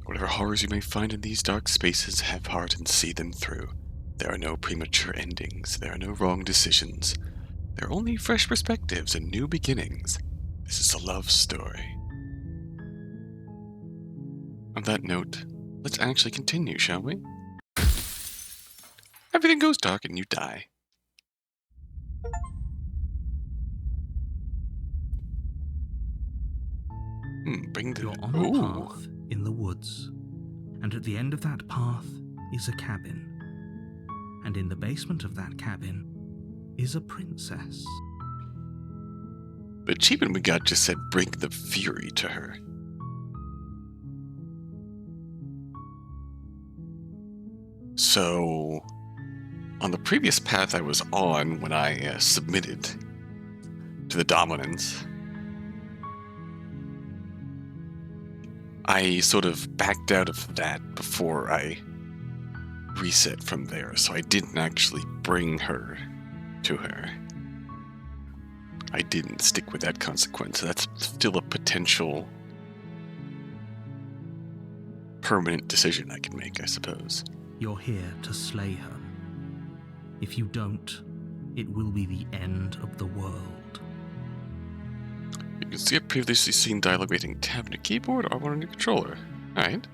Whatever horrors you may find in these dark spaces, have heart and see them through. There are no premature endings. There are no wrong decisions. There are only fresh perspectives and new beginnings. This is a love story. On that note, let's actually continue, shall we? Everything goes dark and you die. You're on a path in the woods, and at the end of that path is a cabin. And in the basement of that cabin is a princess. The achievement we got just said bring the fury to her. So, on the previous path I was on when I submitted to the dominance, I sort of backed out of that before I reset from there, so I didn't actually bring her to her. I didn't stick with that consequence. That's still a potential permanent decision I can make, I suppose. You're here to slay her. If you don't, it will be the end of the world. You can see I've previously seen dialogue rating tab on your keyboard or one on your controller. Alright.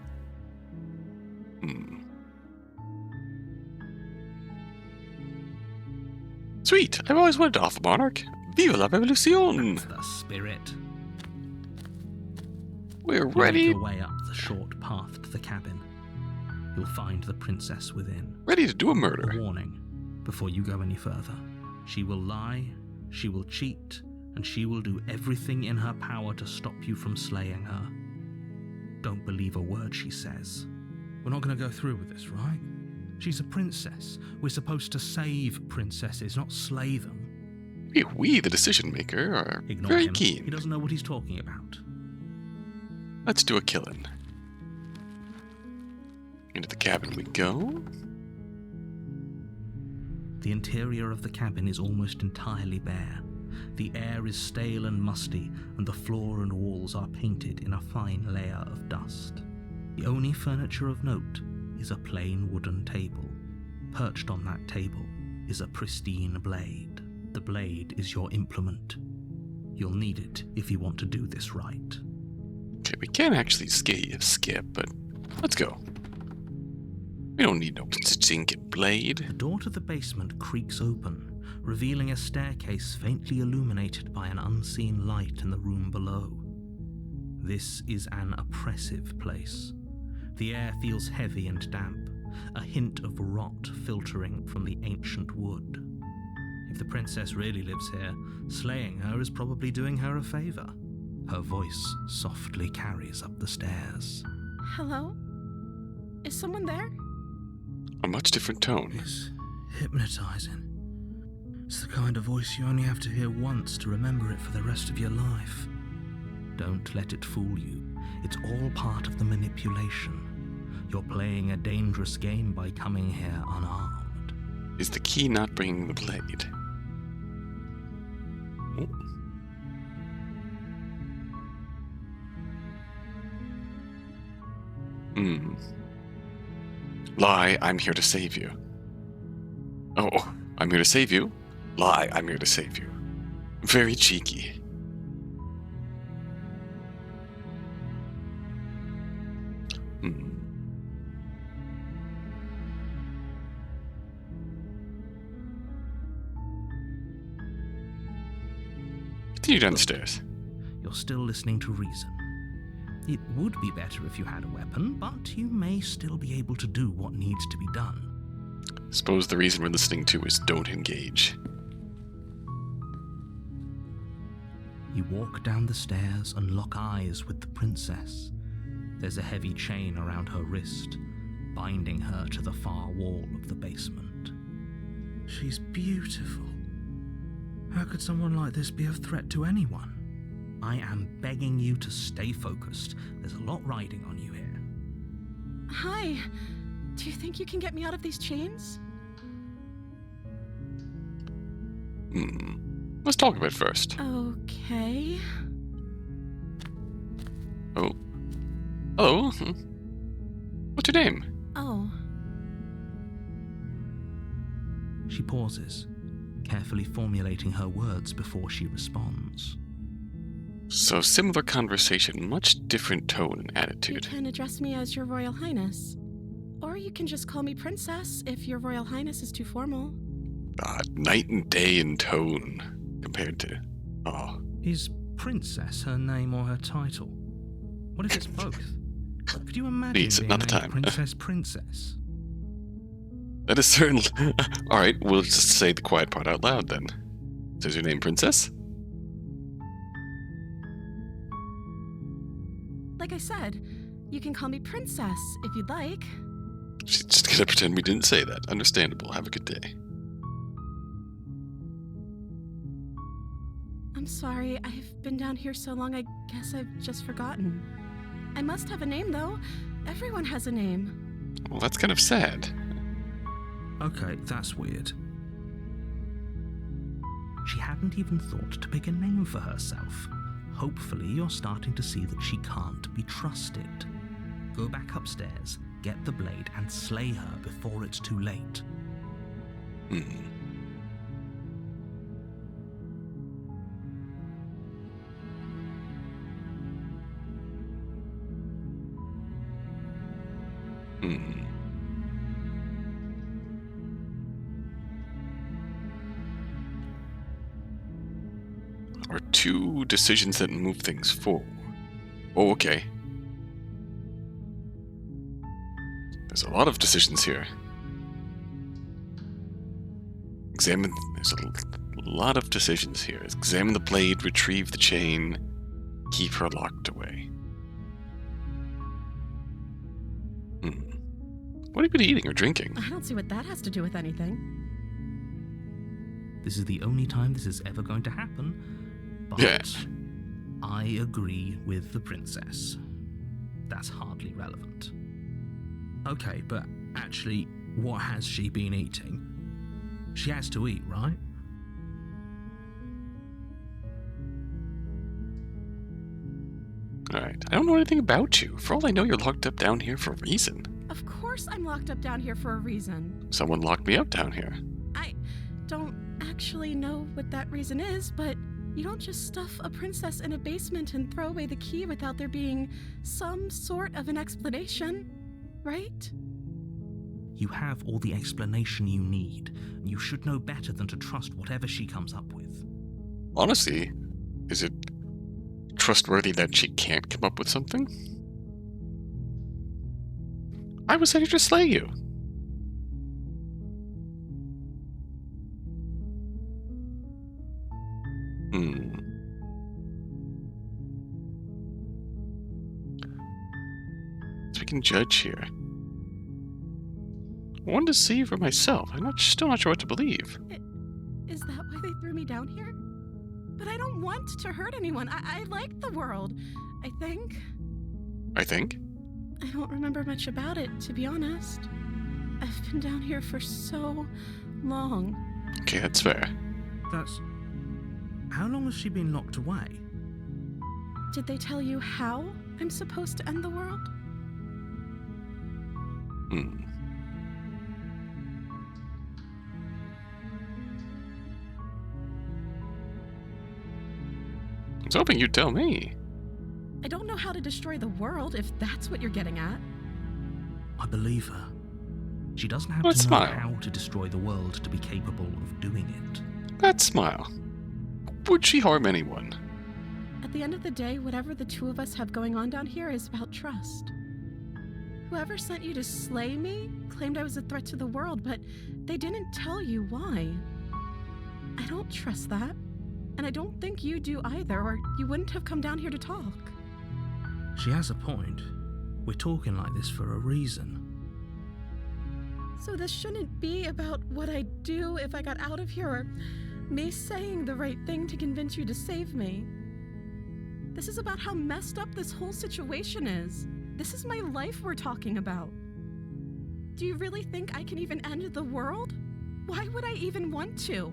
Sweet! I've always wanted to offer Monarch. Viva la revolution! That's the spirit. We're ready. You make your way up the short path to the cabin. You'll find the princess within. Ready to do a murder. A warning, before you go any further. She will lie, she will cheat, and she will do everything in her power to stop you from slaying her. Don't believe a word she says. We're not going to go through with this, right? She's a princess. We're supposed to save princesses, not slay them. We, the decision maker, are Ignore very him. keen. He doesn't know what he's talking about. Let's do a killing. Into the cabin we go. The interior of the cabin is almost entirely bare. The air is stale and musty, and the floor and walls are painted in a fine layer of dust. The only furniture of note is a plain wooden table. Perched on that table is a pristine blade. The blade is your implement. You'll need it if you want to do this right. Okay, we can't actually skip, but let's go. We don't need no stinking blade. The door to the basement creaks open, revealing a staircase faintly illuminated by an unseen light in the room below. This is an oppressive place. The air feels heavy and damp, a hint of rot filtering from the ancient wood. If the princess really lives here, slaying her is probably doing her a favor. Her voice softly carries up the stairs. Hello? Is someone there? A much different tone. It's hypnotizing. It's the kind of voice you only have to hear once to remember it for the rest of your life. Don't let it fool you. It's all part of the manipulation. You're playing a dangerous game by coming here unarmed. Is the key not bringing the blade? Oh. Lie, I'm here to save you. Oh, I'm here to save you. Lie, I'm here to save you. Very cheeky. Continue downstairs. You're still listening to reason. It would be better if you had a weapon, but you may still be able to do what needs to be done. Suppose the reason we're listening to is don't engage. You walk down the stairs and lock eyes with the princess. There's a heavy chain around her wrist, binding her to the far wall of the basement. She's beautiful. How could someone like this be a threat to anyone? I am begging you to stay focused. There's a lot riding on you here. Hi. Do you think you can get me out of these chains? Let's talk about it first. Okay. Oh. Hello. What's your name? Oh, She pauses, carefully formulating her words before she responds. So similar conversation, much different tone and you attitude. can address me as Your Royal Highness. Or you can just call me Princess if Your Royal Highness is too formal. Night and day in tone compared to... Oh, Is Princess her name or her title? What if it's both? Could you imagine Please, being not the named time. Princess? that is certainly... Alright, we'll just say the quiet part out loud then. So is your name Princess? Like I said, you can call me Princess if you'd like. She's just gonna pretend we didn't say that. Understandable. Have a good day. I'm sorry, I've been down here so long I guess I've just forgotten. I must have a name though. Everyone has a name. Well, that's kind of sad. Okay, that's weird. She hadn't even thought to pick a name for herself. Hopefully you're starting to see that she can't be trusted. Go back upstairs, get the blade, and slay her before it's too late. Hmm. Hmm. Are two decisions that move things forward. Oh, okay. There's a lot of decisions here. There's a lot of decisions here. Examine the blade, retrieve the chain, keep her locked away. What have you been eating or drinking? I don't see what that has to do with anything. This is the only time this is ever going to happen, but Yeah. I agree with the princess. That's hardly relevant. Okay, but actually, what has she been eating? She has to eat, right? Alright, I don't know anything about you. For all I know, you're locked up down here for a reason. Of course I'm locked up down here for a reason. Someone locked me up down here. I don't actually know what that reason is, but you don't just stuff a princess in a basement and throw away the key without there being some sort of an explanation, right? You have all the explanation you need. You should know better than to trust whatever she comes up with. Honestly, is it trustworthy that she can't come up with something? I was ready to slay you. So we can judge here. I wanted to see for myself. Still not sure what to believe. Is that why they threw me down here? But I don't want to hurt anyone. I like the world, I think. I think. I don't remember much about it, to be honest. I've been down here for so long. Okay, that's fair. That's... How long has she been locked away? Did they tell you how I'm supposed to end the world? I was hoping you'd tell me. I don't know how to destroy the world, if that's what you're getting at. I believe her. She doesn't have Let's to know smile. how to destroy the world to be capable of doing it. Let's smile. Would she harm anyone? At the end of the day, whatever the two of us have going on down here is about trust. Whoever sent you to slay me claimed I was a threat to the world, but they didn't tell you why. I don't trust that, and I don't think you do either, or you wouldn't have come down here to talk. She has a point. We're talking like this for a reason. So this shouldn't be about what I'd do if I got out of here, or me saying the right thing to convince you to save me. This is about how messed up this whole situation is. This is my life we're talking about. Do you really think I can even end the world? Why would I even want to?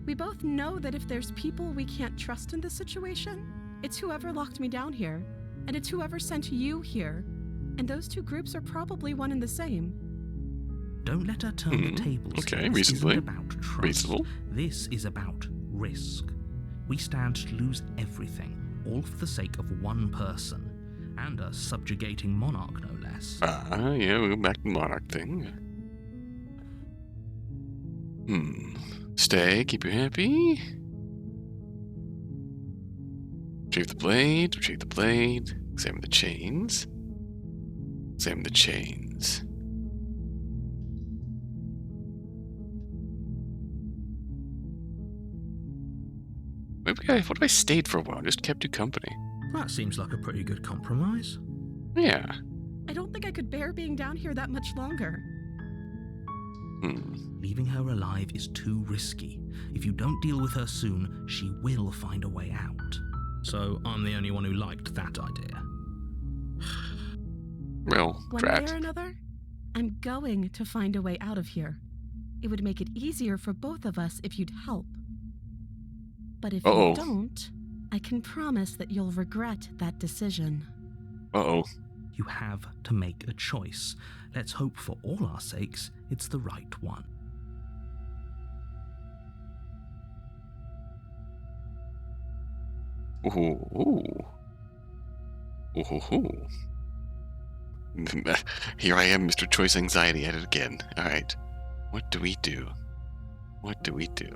We both know that if there's people we can't trust in this situation, it's whoever locked me down here, and it's whoever sent you here. And those two groups are probably one and the same. Don't let her turn the tables. Okay, here. This reasonably. isn't about trust. Reasonable. This is about risk. We stand to lose everything, all for the sake of one person, and a subjugating monarch, no less. Yeah, we'll go back to the monarch thing. Stay, keep you happy. Retrieve the blade, examine the chains. Examine the chains. Maybe what if I stayed for a while, just kept you company? That seems like a pretty good compromise. Yeah. I don't think I could bear being down here that much longer. Leaving her alive is too risky. If you don't deal with her soon, she will find a way out. So I'm the only one who liked that idea. Well, One drat. way or another, I'm going to find a way out of here. It would make it easier for both of us if you'd help. But if you don't, I can promise that you'll regret that decision. Uh-oh. You have to make a choice. Let's hope for all our sakes it's the right one. Ooh. Here I am, Mr. Choice Anxiety at it again. Alright. What do we do? What do we do?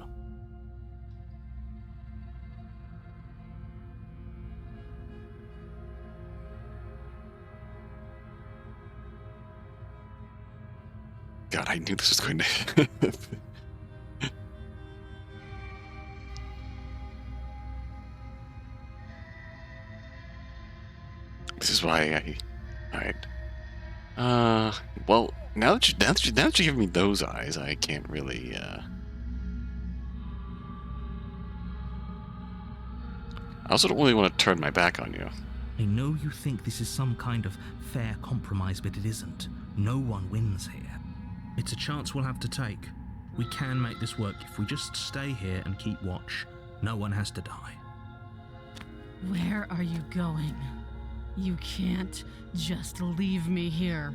God, I knew this was going to happen. This is why I... Alright. Well, now that you give me those eyes, I can't really, I also don't really want to turn my back on you. I know you think this is some kind of fair compromise, but it isn't. No one wins here. It's a chance we'll have to take. We can make this work if we just stay here and keep watch. No one has to die. Where are you going? You can't just leave me here.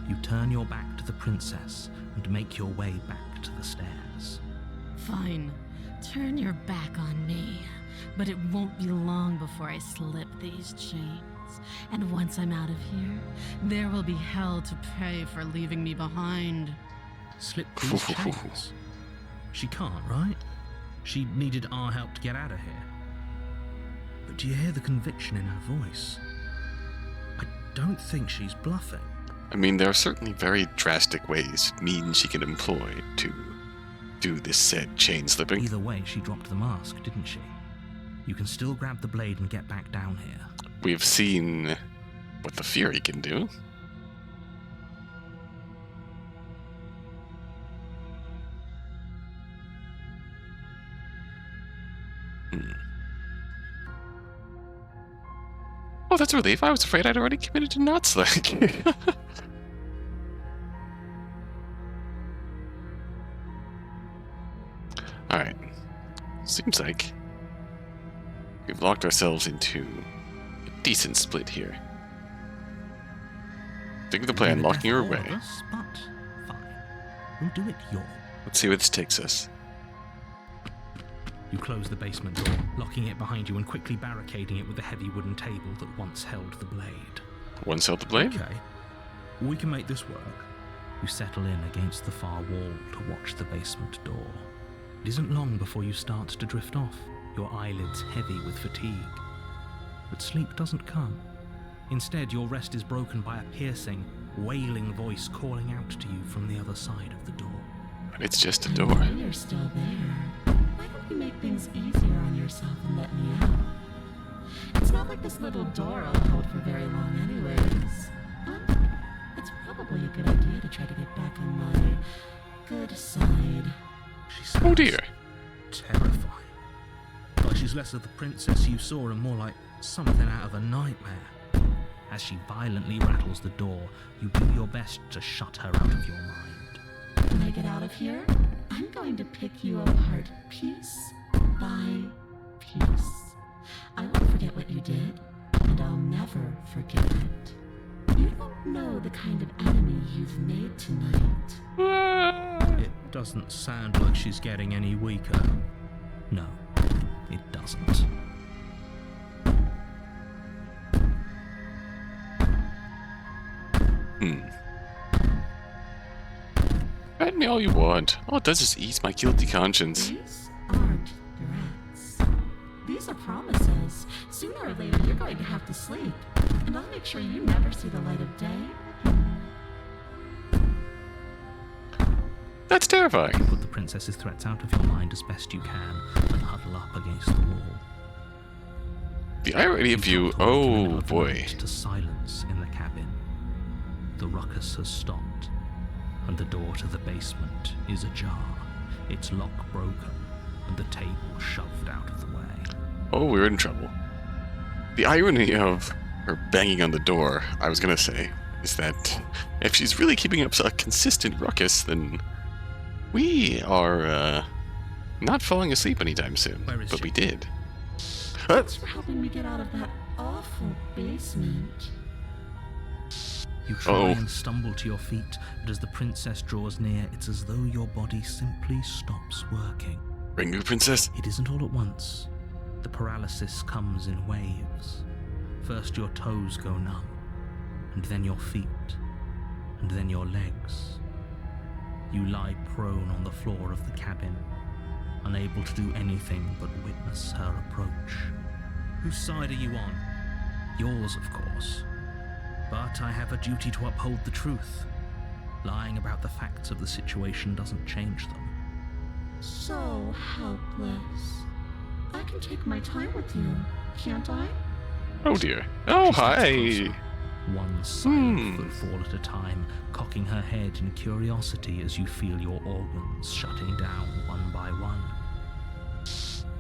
You turn your back to the princess and make your way back to the stairs. Fine. Turn your back on me. But it won't be long before I slip these chains. And once I'm out of here, there will be hell to pay for leaving me behind. Slip these chains? She can't, right? She needed our help to get out of here. But do you hear the conviction in her voice? I don't think she's bluffing. I mean, there are certainly very drastic ways she can employ to do this said chain slipping. Either way, she dropped the mask, didn't she? You can still grab the blade and get back down here. We've seen what the Fury can do. Oh, that's a relief. I was afraid I'd already committed to not slick. Alright. Seems like we've locked ourselves into a decent split here. Think of the plan, locking her away. Us, but fine. We'll do it your way. Let's see where this takes us. You close the basement door, locking it behind you and quickly barricading it with the heavy wooden table that once held the blade. Once held the blade? Okay. We can make this work. You settle in against the far wall to watch the basement door. It isn't long before you start to drift off, your eyelids heavy with fatigue. But sleep doesn't come. Instead, your rest is broken by a piercing, wailing voice calling out to you from the other side of the door. But it's just a door. I know you're still there. Why don't you make things easier on yourself and let me out? It's not like this little door I'll hold for very long anyways. But it's probably a good idea to try to get back on my good side. She sounds Oh dear. terrifying. Like she's less of the princess you saw and more like something out of a nightmare. As she violently rattles the door, you do your best to shut her out of your mind. When I get out of here, I'm going to pick you apart piece by piece. I won't forget what you did, and I'll never forget it. know the kind of enemy you've made tonight. It doesn't sound like she's getting any weaker. No, it doesn't. Threaten me all you want. All it does is ease my guilty conscience. These aren't threats. These are promises. Sooner or later, you're going to have to sleep. And I'll make sure you never see the light of day. That's terrifying. Put the princess's threats out of your mind as best you can and huddle up against the wall. The irony of you, oh boy. To silence in the cabin. The ruckus has stopped, and the door to the basement is ajar, its lock broken, and the table shoved out of the way. Oh, we're in trouble. The irony of her banging on the door, I was gonna say, is that if she's really keeping up a consistent ruckus, then we are not falling asleep anytime soon. Where is but she? we did. Thanks for helping me get out of that awful basement. You try and stumble to your feet, but as the princess draws near, it's as though your body simply stops working. Bring me, princess. It isn't all at once. The paralysis comes in waves. First your toes go numb, and then your feet, and then your legs. You lie prone on the floor of the cabin, unable to do anything but witness her approach. Whose side are you on? Yours, of course. But I have a duty to uphold the truth. Lying about the facts of the situation doesn't change them. So helpless. I can take my time with you, can't I? Oh dear. Oh, hi. One silent footfall at a time, cocking her head in curiosity as you feel your organs shutting down one by one.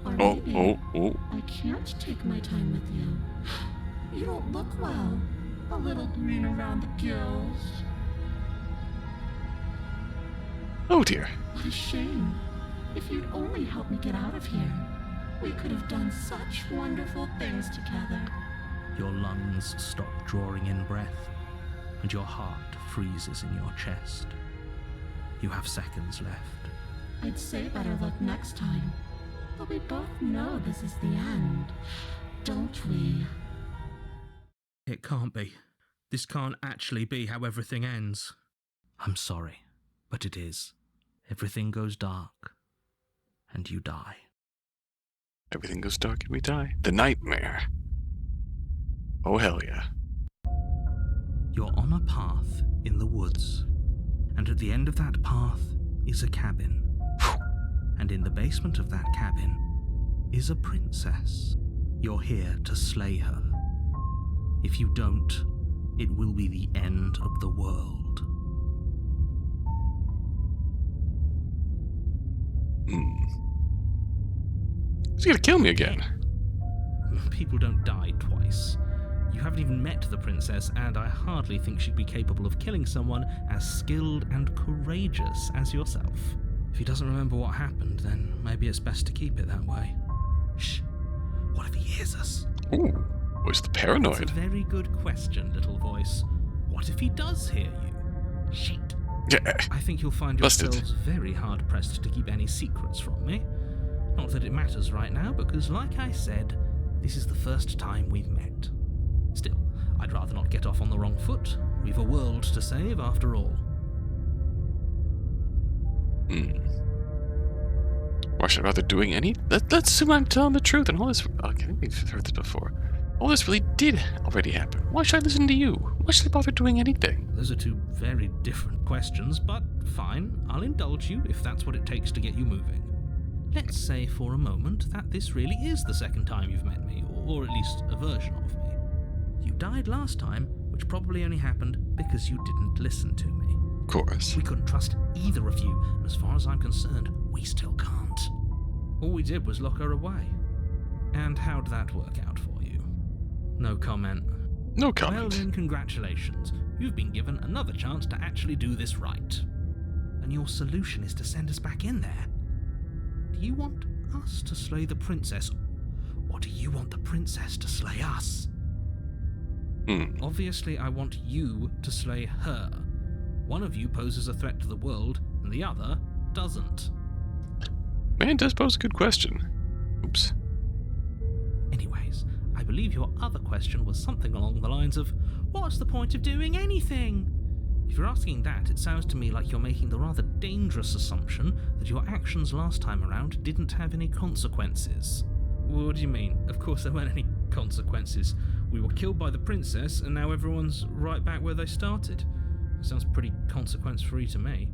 Or Oh, maybe oh. I can't take my time with you. You don't look well. A little green around the gills. Oh dear. What a shame. If you'd only helped me get out of here, we could have done such wonderful things together. Your lungs stop drawing in breath, and your heart freezes in your chest. You have seconds left. I'd say better luck next time. But we both know this is the end, don't we? It can't be. This can't actually be how everything ends. I'm sorry, but it is. Everything goes dark, and you die. Everything goes dark and we die. The nightmare. Oh, hell yeah. You're on a path in the woods, and at the end of that path is a cabin. And in the basement of that cabin is a princess. You're here to slay her. If you don't, it will be the end of the world. He's gonna kill me again. People don't die twice. You haven't even met the princess, and I hardly think she'd be capable of killing someone as skilled and courageous as yourself. If he doesn't remember what happened, then maybe it's best to keep it that way. Shh. What if he hears us? Ooh, where's the paranoid? That's a very good question, little voice. What if he does hear you? Shit. Yeah. I think you'll find Busted. yourselves very hard-pressed to keep any secrets from me. Not that it matters right now, because like I said, this is the first time we've met. Still, I'd rather not get off on the wrong foot. We've a world to save, after all. Why should I bother doing any? Let's assume I'm telling the truth and all this. Okay, we've heard this before. All this really did already happen. Why should I listen to you? Why should I bother doing anything? Those are two very different questions, but fine, I'll indulge you if that's what it takes to get you moving. Let's say for a moment that this really is the second time you've met me, or at least a version of me. You died last time, which probably only happened because you didn't listen to me. Of course. We couldn't trust either of you, and as far as I'm concerned, we still can't. All we did was lock her away. And how'd that work out for you? No comment. No Well comment. then, congratulations. You've been given another chance to actually do this right. And your solution is to send us back in there. Do you want us to slay the princess, or do you want the princess to slay us? Obviously, I want you to slay her. One of you poses a threat to the world, and the other doesn't. Man does pose a good question. Oops. Anyways, I believe your other question was something along the lines of, what's the point of doing anything? If you're asking that, it sounds to me like you're making the rather dangerous assumption that your actions last time around didn't have any consequences. What do you mean? Of course there weren't any consequences. We were killed by the princess, and now everyone's right back where they started. That sounds pretty consequence-free to me.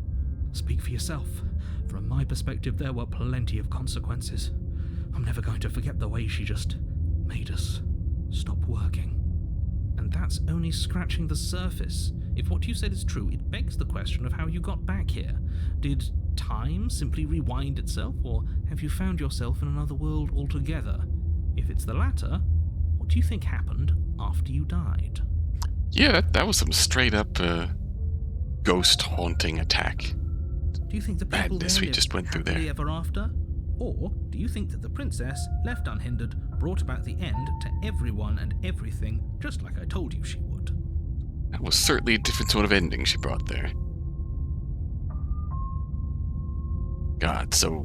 Speak for yourself. From my perspective, there were plenty of consequences. I'm never going to forget the way she just made us stop working. And that's only scratching the surface. If what you said is true, it begs the question of how you got back here. Did time simply rewind itself, or have you found yourself in another world altogether? If it's the latter, what do you think happened after you died? Yeah, that was some straight-up ghost haunting attack. Do you think the people Madness there we lived just went through there. happily ever after? Or do you think that the princess, left unhindered, brought about the end to everyone and everything, just like I told you she would? That was certainly a different sort of ending she brought there. God, so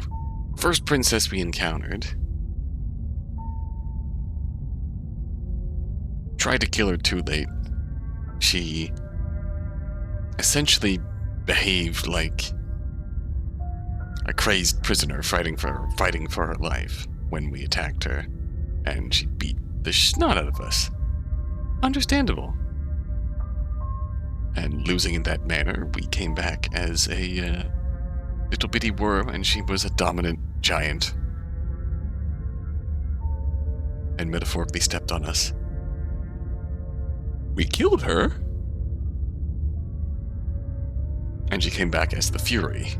first princess we encountered tried to kill her too late. She essentially behaved like a crazed prisoner fighting for her life when we attacked her, and she beat the snot out of us. Understandable. And losing in that manner, we came back as a little bitty worm, and she was a dominant giant. And metaphorically stepped on us. We killed her. And she came back as the Fury.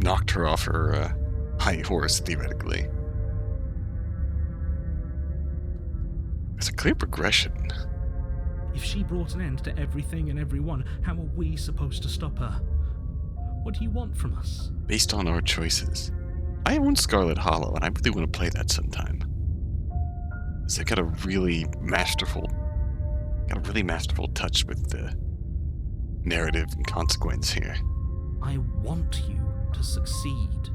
Knocked her off her high horse, theoretically. It's a clear progression. If she brought an end to everything and everyone, how are we supposed to stop her? What do you want from us? Based on our choices. I own Scarlet Hollow, and I really want to play that sometime. So I got a really masterful touch with the narrative and consequence here. I want you to succeed.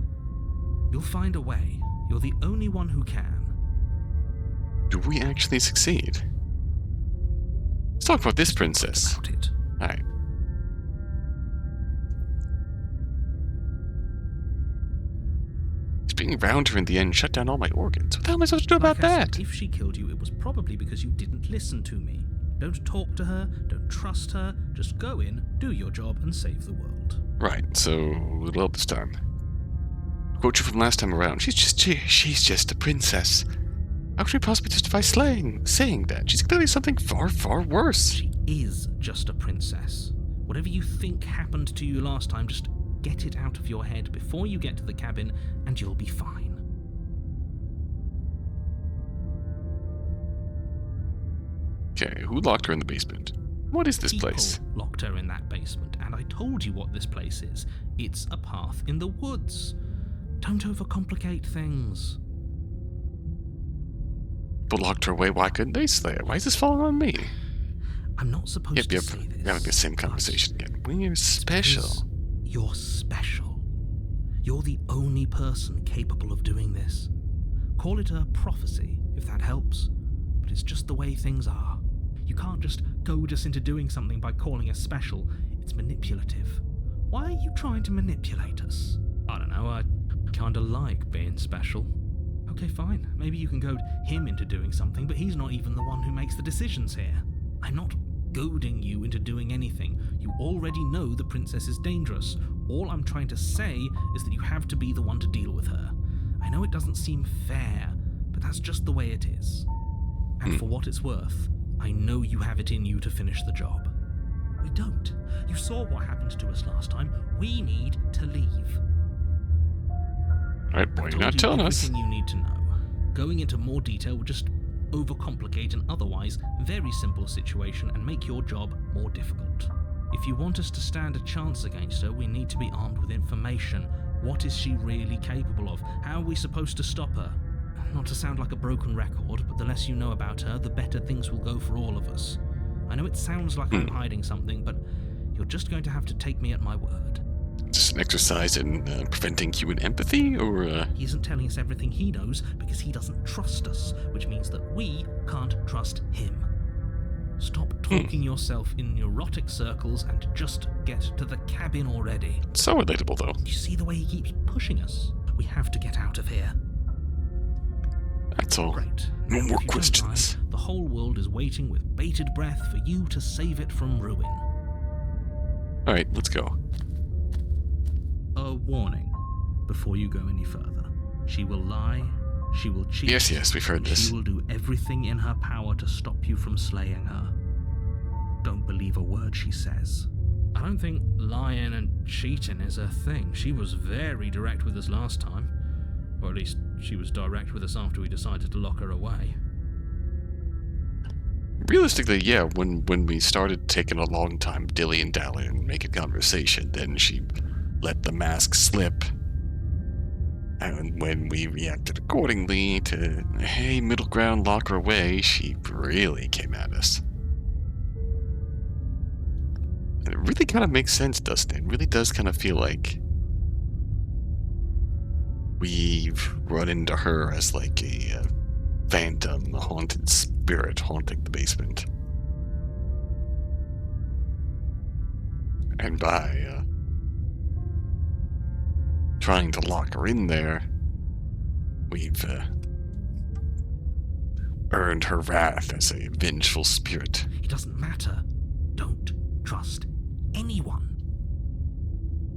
You'll find a way. You're the only one who can. Do we actually succeed? Let's talk about this princess. About it. Alright. Being around her in the end shut down all my organs. What the hell am I supposed to do about Like I that? said, if she killed you, it was probably because you didn't listen to me. Don't talk to her, don't trust her, just go in, do your job, and save the world. Right, so it'll help this time. Quote you from last time around. She's just a princess. How could we possibly justify saying that? She's clearly something far, far worse. She is just a princess. Whatever you think happened to you last time, just get it out of your head before you get to the cabin, and you'll be fine. Okay, who locked her in the basement? What is this place? People locked her in that basement, and I told you what this place is. It's a path in the woods. Don't overcomplicate things. People locked her away. Why couldn't they slay her? Why is this falling on me? I'm not supposed to say this. We're having the same conversation again. We're special. Because you're special. You're the only person capable of doing this. Call it a prophecy, if that helps. But it's just the way things are. You can't just goad us into doing something by calling us special. It's manipulative. Why are you trying to manipulate us? I don't know, I kinda like being special. Okay, fine. Maybe you can goad him into doing something, but he's not even the one who makes the decisions here. I'm not goading you into doing anything. You already know the princess is dangerous. All I'm trying to say is that you have to be the one to deal with her. I know it doesn't seem fair, but that's just the way it is. And for what it's worth, I know you have it in you to finish the job. We don't. You saw what happened to us last time. We need to leave. Alright, boy, you're not telling us. Everything you need to know. Going into more detail would just overcomplicate an otherwise very simple situation and make your job more difficult. If you want us to stand a chance against her, we need to be armed with information. What is she really capable of? How are we supposed to stop her? Not to sound like a broken record, but the less you know about her, the better things will go for all of us. I know it sounds like I'm hiding something, but you're just going to have to take me at my word. Just an exercise in preventing human empathy, or He isn't telling us everything he knows because he doesn't trust us, which means that we can't trust him. Stop talking yourself in neurotic circles and just get to the cabin already. So relatable, though. You see the way he keeps pushing us? We have to get out of here. That's all. Great. No Now, more if you don't questions. mind, the whole world is waiting with bated breath for you to save it from ruin. Alright, let's go. A warning before you go any further. She will lie. She will cheat. Yes, we've heard this. She will do everything in her power to stop you from slaying her. Don't believe a word she says. I don't think lying and cheating is her thing. She was very direct with us last time. Or at least she was direct with us after we decided to lock her away. Realistically, yeah, when we started taking a long time dilly-and-dally and making conversation, then she let the mask slip. And when we reacted accordingly to, hey, middle ground, lock her away, she really came at us. And it really kind of makes sense, doesn't it? It really does kind of feel like we've run into her as like a phantom, a haunted spirit haunting the basement. And by trying to lock her in there, we've earned her wrath as a vengeful spirit. It doesn't matter. Don't trust anyone.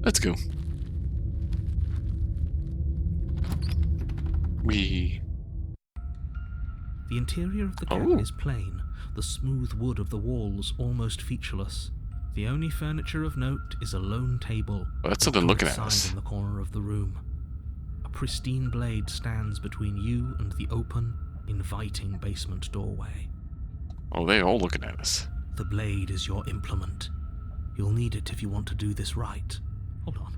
Let's go. The interior of the cabin is plain, the smooth wood of the walls almost featureless. The only furniture of note is a lone table. Well, that's something looking at outside us. in the corner of the room. A pristine blade stands between you and the open, inviting basement doorway. Oh, they're all looking at us. The blade is your implement. You'll need it if you want to do this right. Hold on.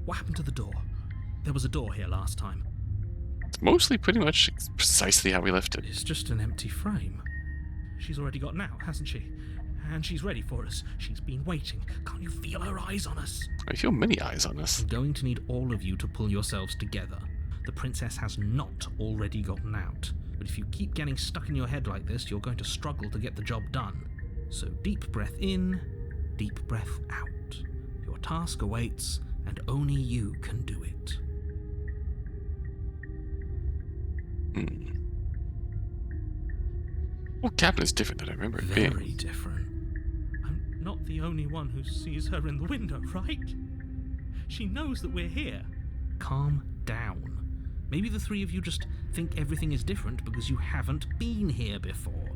What happened to the door? There was a door here last time. It's mostly pretty much precisely how we left it. It's just an empty frame. She's already gotten out, hasn't she? And she's ready for us. She's been waiting. Can't you feel her eyes on us? I feel many eyes on us. I'm going to need all of you to pull yourselves together. The princess has not already gotten out. But if you keep getting stuck in your head like this, you're going to struggle to get the job done. So deep breath in, deep breath out. Your task awaits, and only you can do it. Well, cabin is different than I remember it being. Very different. I'm not the only one who sees her in the window, right? She knows that we're here. Calm down. Maybe the three of you just think everything is different because you haven't been here before.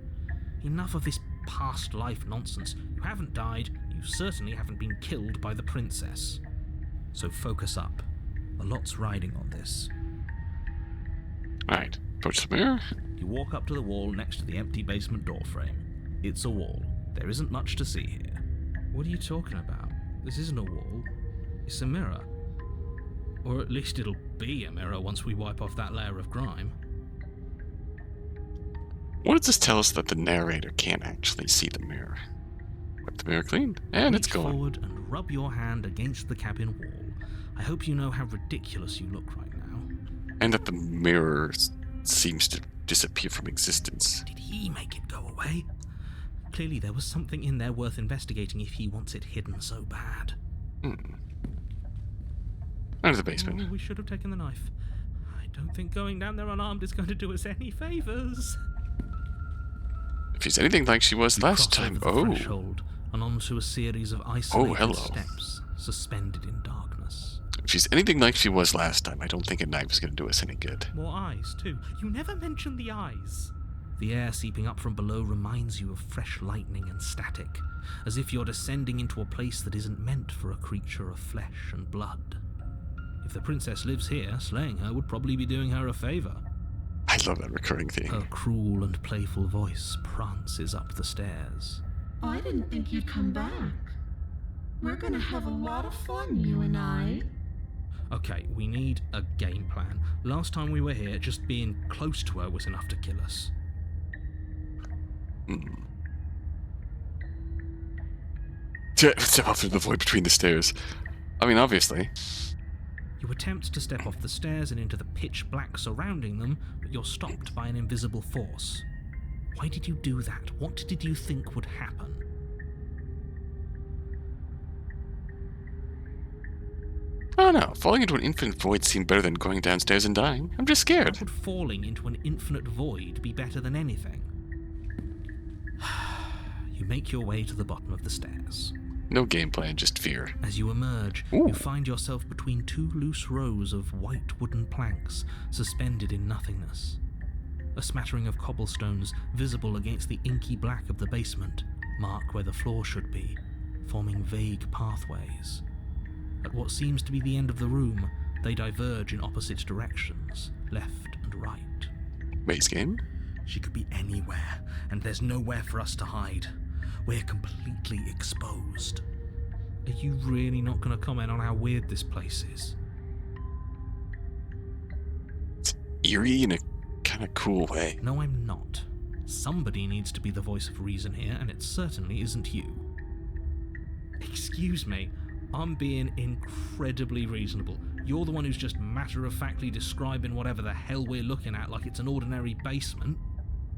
Enough of this past life nonsense. You haven't died. You certainly haven't been killed by the princess. So focus up. A lot's riding on this. Alright, approach the mirror. You walk up to the wall next to the empty basement door frame. It's a wall. There isn't much to see here. What are you talking about? This isn't a wall. It's a mirror. Or at least it'll be a mirror once we wipe off that layer of grime. What does this tell us that the narrator can't actually see the mirror? Wipe the mirror clean, and it's Reach gone. forward and rub your hand against the cabin wall. I hope you know how ridiculous you look right now. And that the mirror seems to disappear from existence. Did he make it go away? Clearly there was something in there worth investigating if he wants it hidden so bad. Out of the basement. Oh, we should have taken the knife. I don't think going down there unarmed is going to do us any favours. If she's anything like she was last Cross time. over the threshold and onto a series of isolated hello. steps suspended in darkness. If she's anything like she was last time, I don't think a knife is going to do us any good. More eyes, too. You never mention the eyes. The air seeping up from below reminds you of fresh lightning and static, as if you're descending into a place that isn't meant for a creature of flesh and blood. If the princess lives here, slaying her would probably be doing her a favour. I love that recurring thing. Her cruel and playful voice prances up the stairs. I didn't think you'd come back. We're gonna have a lot of fun, you and I. Okay, we need a game plan. Last time we were here, just being close to her was enough to kill us. Step off into the void between the stairs. I mean, obviously. You attempt to step off the stairs and into the pitch black surrounding them, but you're stopped by an invisible force. Why did you do that? What did you think would happen? I don't know. Falling into an infinite void seemed better than going downstairs and dying. I'm just scared. How would falling into an infinite void be better than anything? You make your way to the bottom of the stairs. No game plan, just fear. As you emerge, you find yourself between two loose rows of white wooden planks suspended in nothingness. A smattering of cobblestones visible against the inky black of the basement mark where the floor should be, forming vague pathways. At what seems to be the end of the room, they diverge in opposite directions, left and right. Maze game? She could be anywhere, and there's nowhere for us to hide. We're completely exposed. Are you really not going to comment on how weird this place is? It's eerie in a kind of cool way. No, I'm not. Somebody needs to be the voice of reason here, and it certainly isn't you. Excuse me, I'm being incredibly reasonable. You're the one who's just matter-of-factly describing whatever the hell we're looking at like it's an ordinary basement.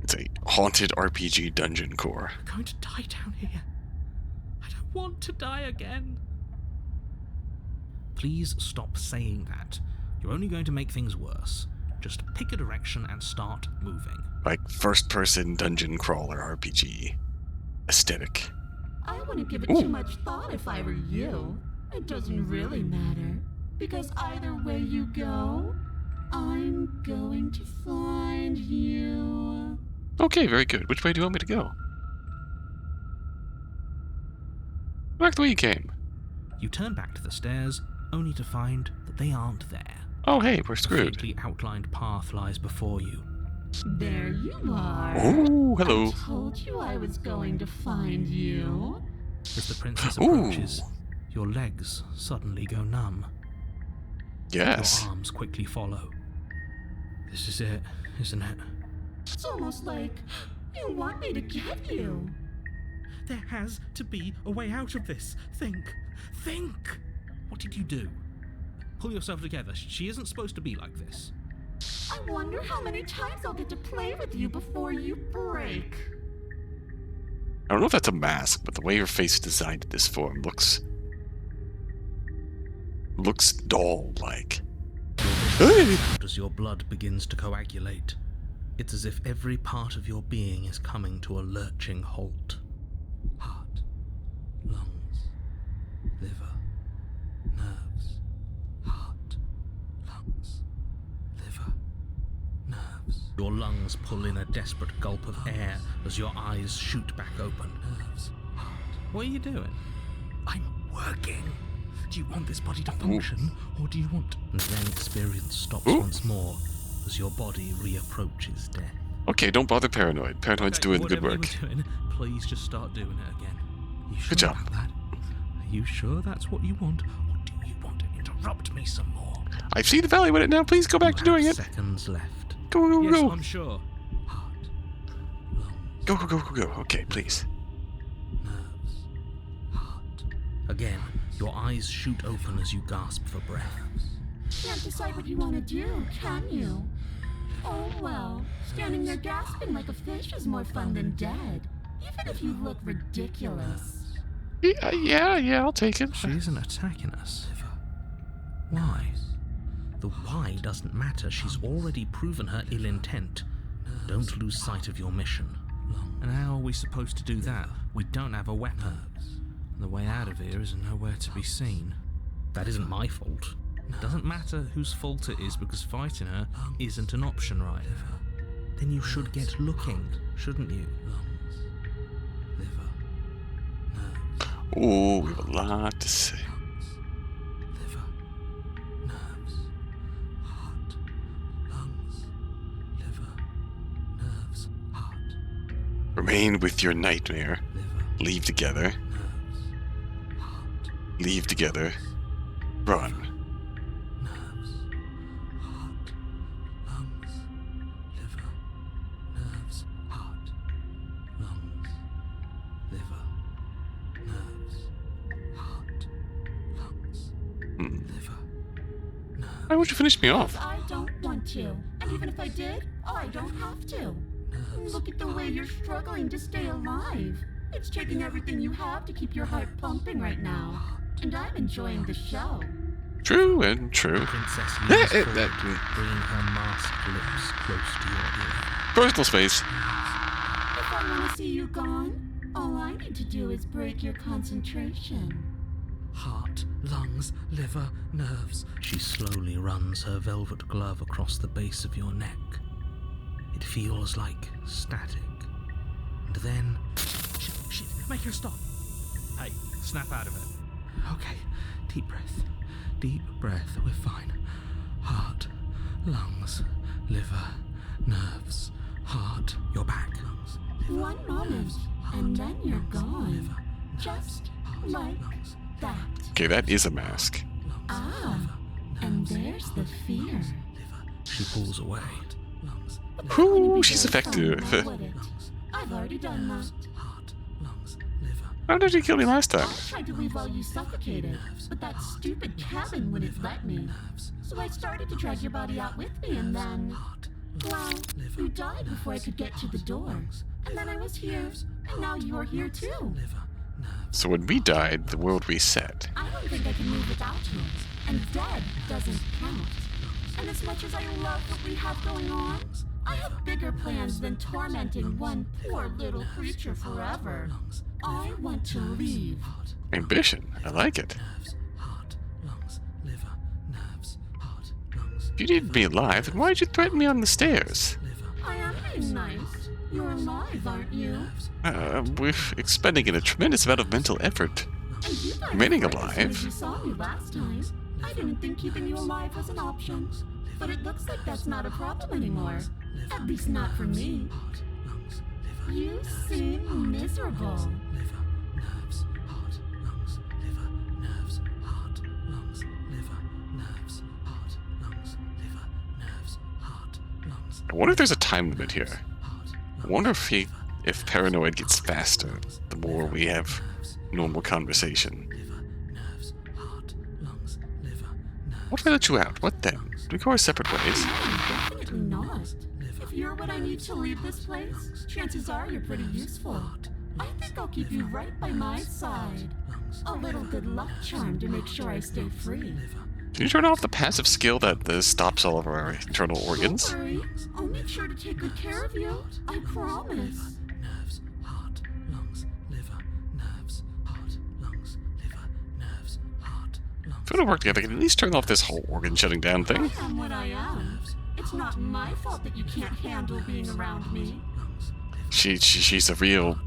It's a haunted RPG dungeon core. I'm going to die down here. I don't want to die again. Please stop saying that. You're only going to make things worse. Just pick a direction and start moving. Like first-person dungeon crawler RPG aesthetic. I wouldn't give it too much thought if I were you. It doesn't really matter, because either way you go, I'm going to find you. Okay, very good. Which way do you want me to go? Back the way you came. You turn back to the stairs, only to find that they aren't there. Oh, hey, we're A screwed. faintly outlined path lies before you. There you are. Oh, hello. I told you I was going to find you. As the princess Ooh. approaches, your legs suddenly go numb. Yes. Your arms quickly follow. This is it, isn't it? It's almost like you want me to get you. There has to be a way out of this. Think! Think! What did you do? Pull yourself together. She isn't supposed to be like this. I wonder how many times I'll get to play with you before you break. I don't know if that's a mask, but the way your face is designed in this form looks doll-like. Hey! As your blood begins to coagulate, it's as if every part of your being is coming to a lurching halt. Heart, lungs, liver, nerves. Heart, lungs, liver, nerves. Your lungs pull in a desperate gulp of air as your eyes shoot back open. Nerves, heart. What are you doing? I'm working. Do you want this body to function, or do you want... And then experience stops once more as your body reapproaches death. Okay, don't bother Paranoid. Paranoid's doing the good whatever work. you were doing, please just start doing it again. You sure Good job. about that? Are you sure that's what you want, or do you want to interrupt me some more? I see the value in it now. Please go back to doing it. Seconds left. Go, go, Yes, go. I'm sure. Heart, lungs, Go, go, go, go, go. Okay, please. nerves, heart. Again, your eyes shoot open as you gasp for breath. Can't decide what you want to do, can you? Oh well, standing there gasping like a fish is more fun than dead, even if you look ridiculous. Yeah, I'll take it. She isn't attacking us. Why? The why doesn't matter. She's already proven her ill intent. Don't lose sight of your mission. And how are we supposed to do that? We don't have a weapon. The way out of here is nowhere to be seen. That isn't my fault. It doesn't matter whose fault it is because fighting her isn't an option, right? Then you should get looking, shouldn't you? Oh, we have a lot to say. Liver, nerves, heart, lungs, liver, nerves, heart, Remain with your nightmare. liver, Leave together. nerves, heart, Leave together. Run. nerves, liver, Why won't you finish me off? I don't want to. And even if I did, I don't have to. Look at the way you're struggling to stay alive. It's taking everything you have to keep your heart pumping right now. And I'm enjoying the show. True and true. Princess leans forward, bringing her masked lips close to your ear. Personal space. If I want to see you gone, all I need to do is break your concentration. Heart, lungs, liver, nerves. She slowly runs her velvet glove across the base of your neck. It feels like static. And then... Shit, make her stop. Hey, snap out of it. Okay, deep breath, we're fine. Heart, lungs, liver, nerves, heart, you're back. Lungs, liver, One moment, nerves, and then you're gone. liver, Just heart, like lungs, that. Okay, that is a mask. lungs, Ah, liver, and nerves, there's the heart, fear. lungs, liver. She pulls away. Lungs, But that's going to Ooh, be she's very fun, effective. now, would it? I've already done that. heart, lungs, liver. How did you kill me last time? I tried to leave while you suffocated, but that stupid cabin wouldn't let me. So I started to drag your body out with me, and then... Well, you died before I could get to the door. And then I was here, and now you're here too. So when we died, the world reset. I don't think I can move without you, and dead doesn't count. And as much as I love what we have going on, I have bigger plans than tormenting one poor little creature forever. I want to leave. Ambition. I like it. If you needed me alive, then why'd you threaten me on the stairs? I am being nice. You're alive, aren't you? We're expending a tremendous amount of mental effort. And you died Remaining right as soon alive? as you saw me last time. I didn't think keeping you alive was an option. But it looks like that's not a problem anymore. At least not for me. You seem miserable. I wonder if there's a time limit here. I wonder if paranoid gets faster the more we have normal conversation. What if I let you out? What then? Do we go our separate ways? No, definitely not. If you're what I need to leave this place, chances are you're pretty useful. I think I'll keep you right by my side. A little good luck charm to make sure I stay free. Can you turn off the passive skill that stops all of our internal organs? Don't worry. I'll make sure to take good care of you. I promise. Nerves, heart, lungs, liver, nerves, heart, lungs, liver, nerves, heart, lungs. If we want to work together, can we at least turn off this whole organ shutting down thing? I am what I am. It's not my fault that you can't handle being around me. She's a real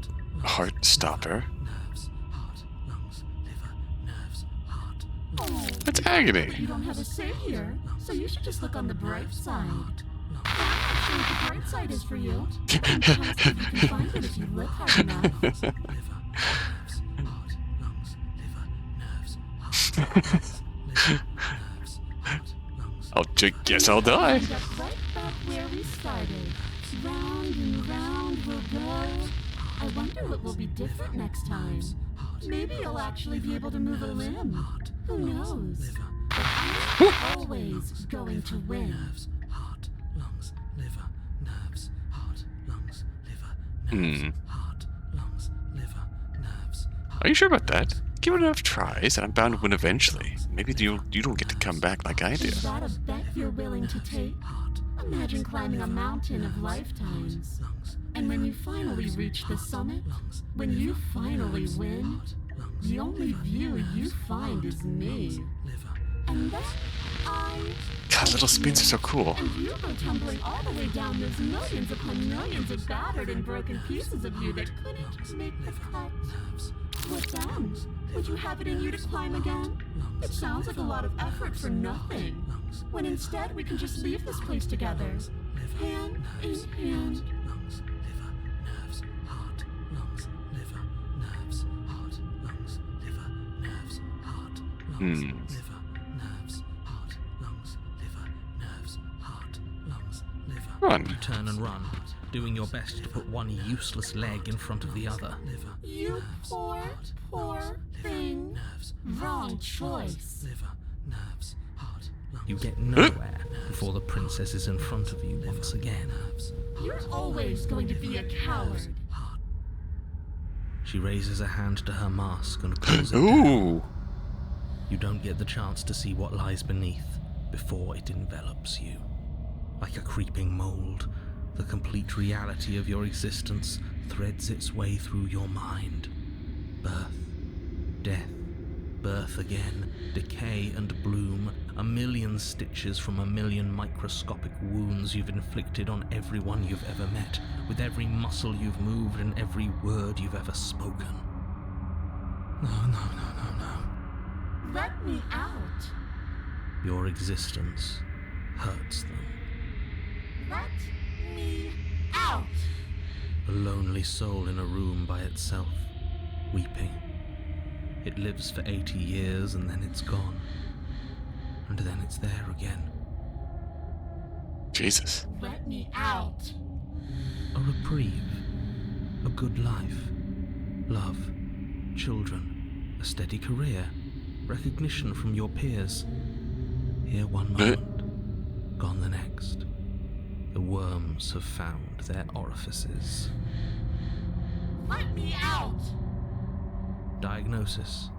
heart stopper. Nerves, heart, lungs, liver, nerves, heart, Oh, That's agony. but you don't have a say here, so you should just look on the bright side. I'm sure what the bright side is for you. And perhaps you can find it if you look hard enough. liver, nerves, heart, lungs, liver, nerves, heart, lungs, liver, nerves, heart, lungs. Guess I'll die. End up right back where we started. Round and round we'll go. I wonder what will be different next time. Maybe you'll actually be able to move a limb. Who knows? But I'm always going to win. Nerves, heart, lungs, liver, nerves, heart, lungs, liver, Hmm. nerves, heart, lungs, liver, nerves. Are you sure about that? Give it enough tries, and I'm bound to win eventually. Maybe you don't get to come back like I do. Is that a bet you're willing to take? Imagine climbing a mountain of lifetimes. And when you finally reach the summit, when you finally win, the only view you find is me. And then God, little spins are so cool. And you go tumbling all the way down those millions upon millions of battered and broken pieces of you that couldn't make the cut. What then? Would you have it in you to climb again? It sounds like a lot of effort for nothing. When instead we can just leave this place together, hand in hand. Hmm. Run. You turn and run, doing your best to put one useless leg in front of the other. You poor, poor thing. Wrong choice. nerves, heart, lungs. You get nowhere before the princess is in front of you once again. You're always going to be a coward. She raises a hand to her mask and pulls it down. Ooh. You don't get the chance to see what lies beneath before it envelops you. Like a creeping mold, the complete reality of your existence threads its way through your mind. Birth, death, birth again, decay and bloom, a million stitches from a million microscopic wounds you've inflicted on everyone you've ever met, with every muscle you've moved and every word you've ever spoken. No. Let me out. Your existence hurts them. Let me out. A lonely soul in a room by itself, weeping. It lives for 80 years and then it's gone. And then it's there again. Jesus. Let me out. A reprieve. A good life. Love. Children. A steady career. Recognition from your peers. Here one moment, gone the next. The worms have found their orifices. Let me out. Diagnosis.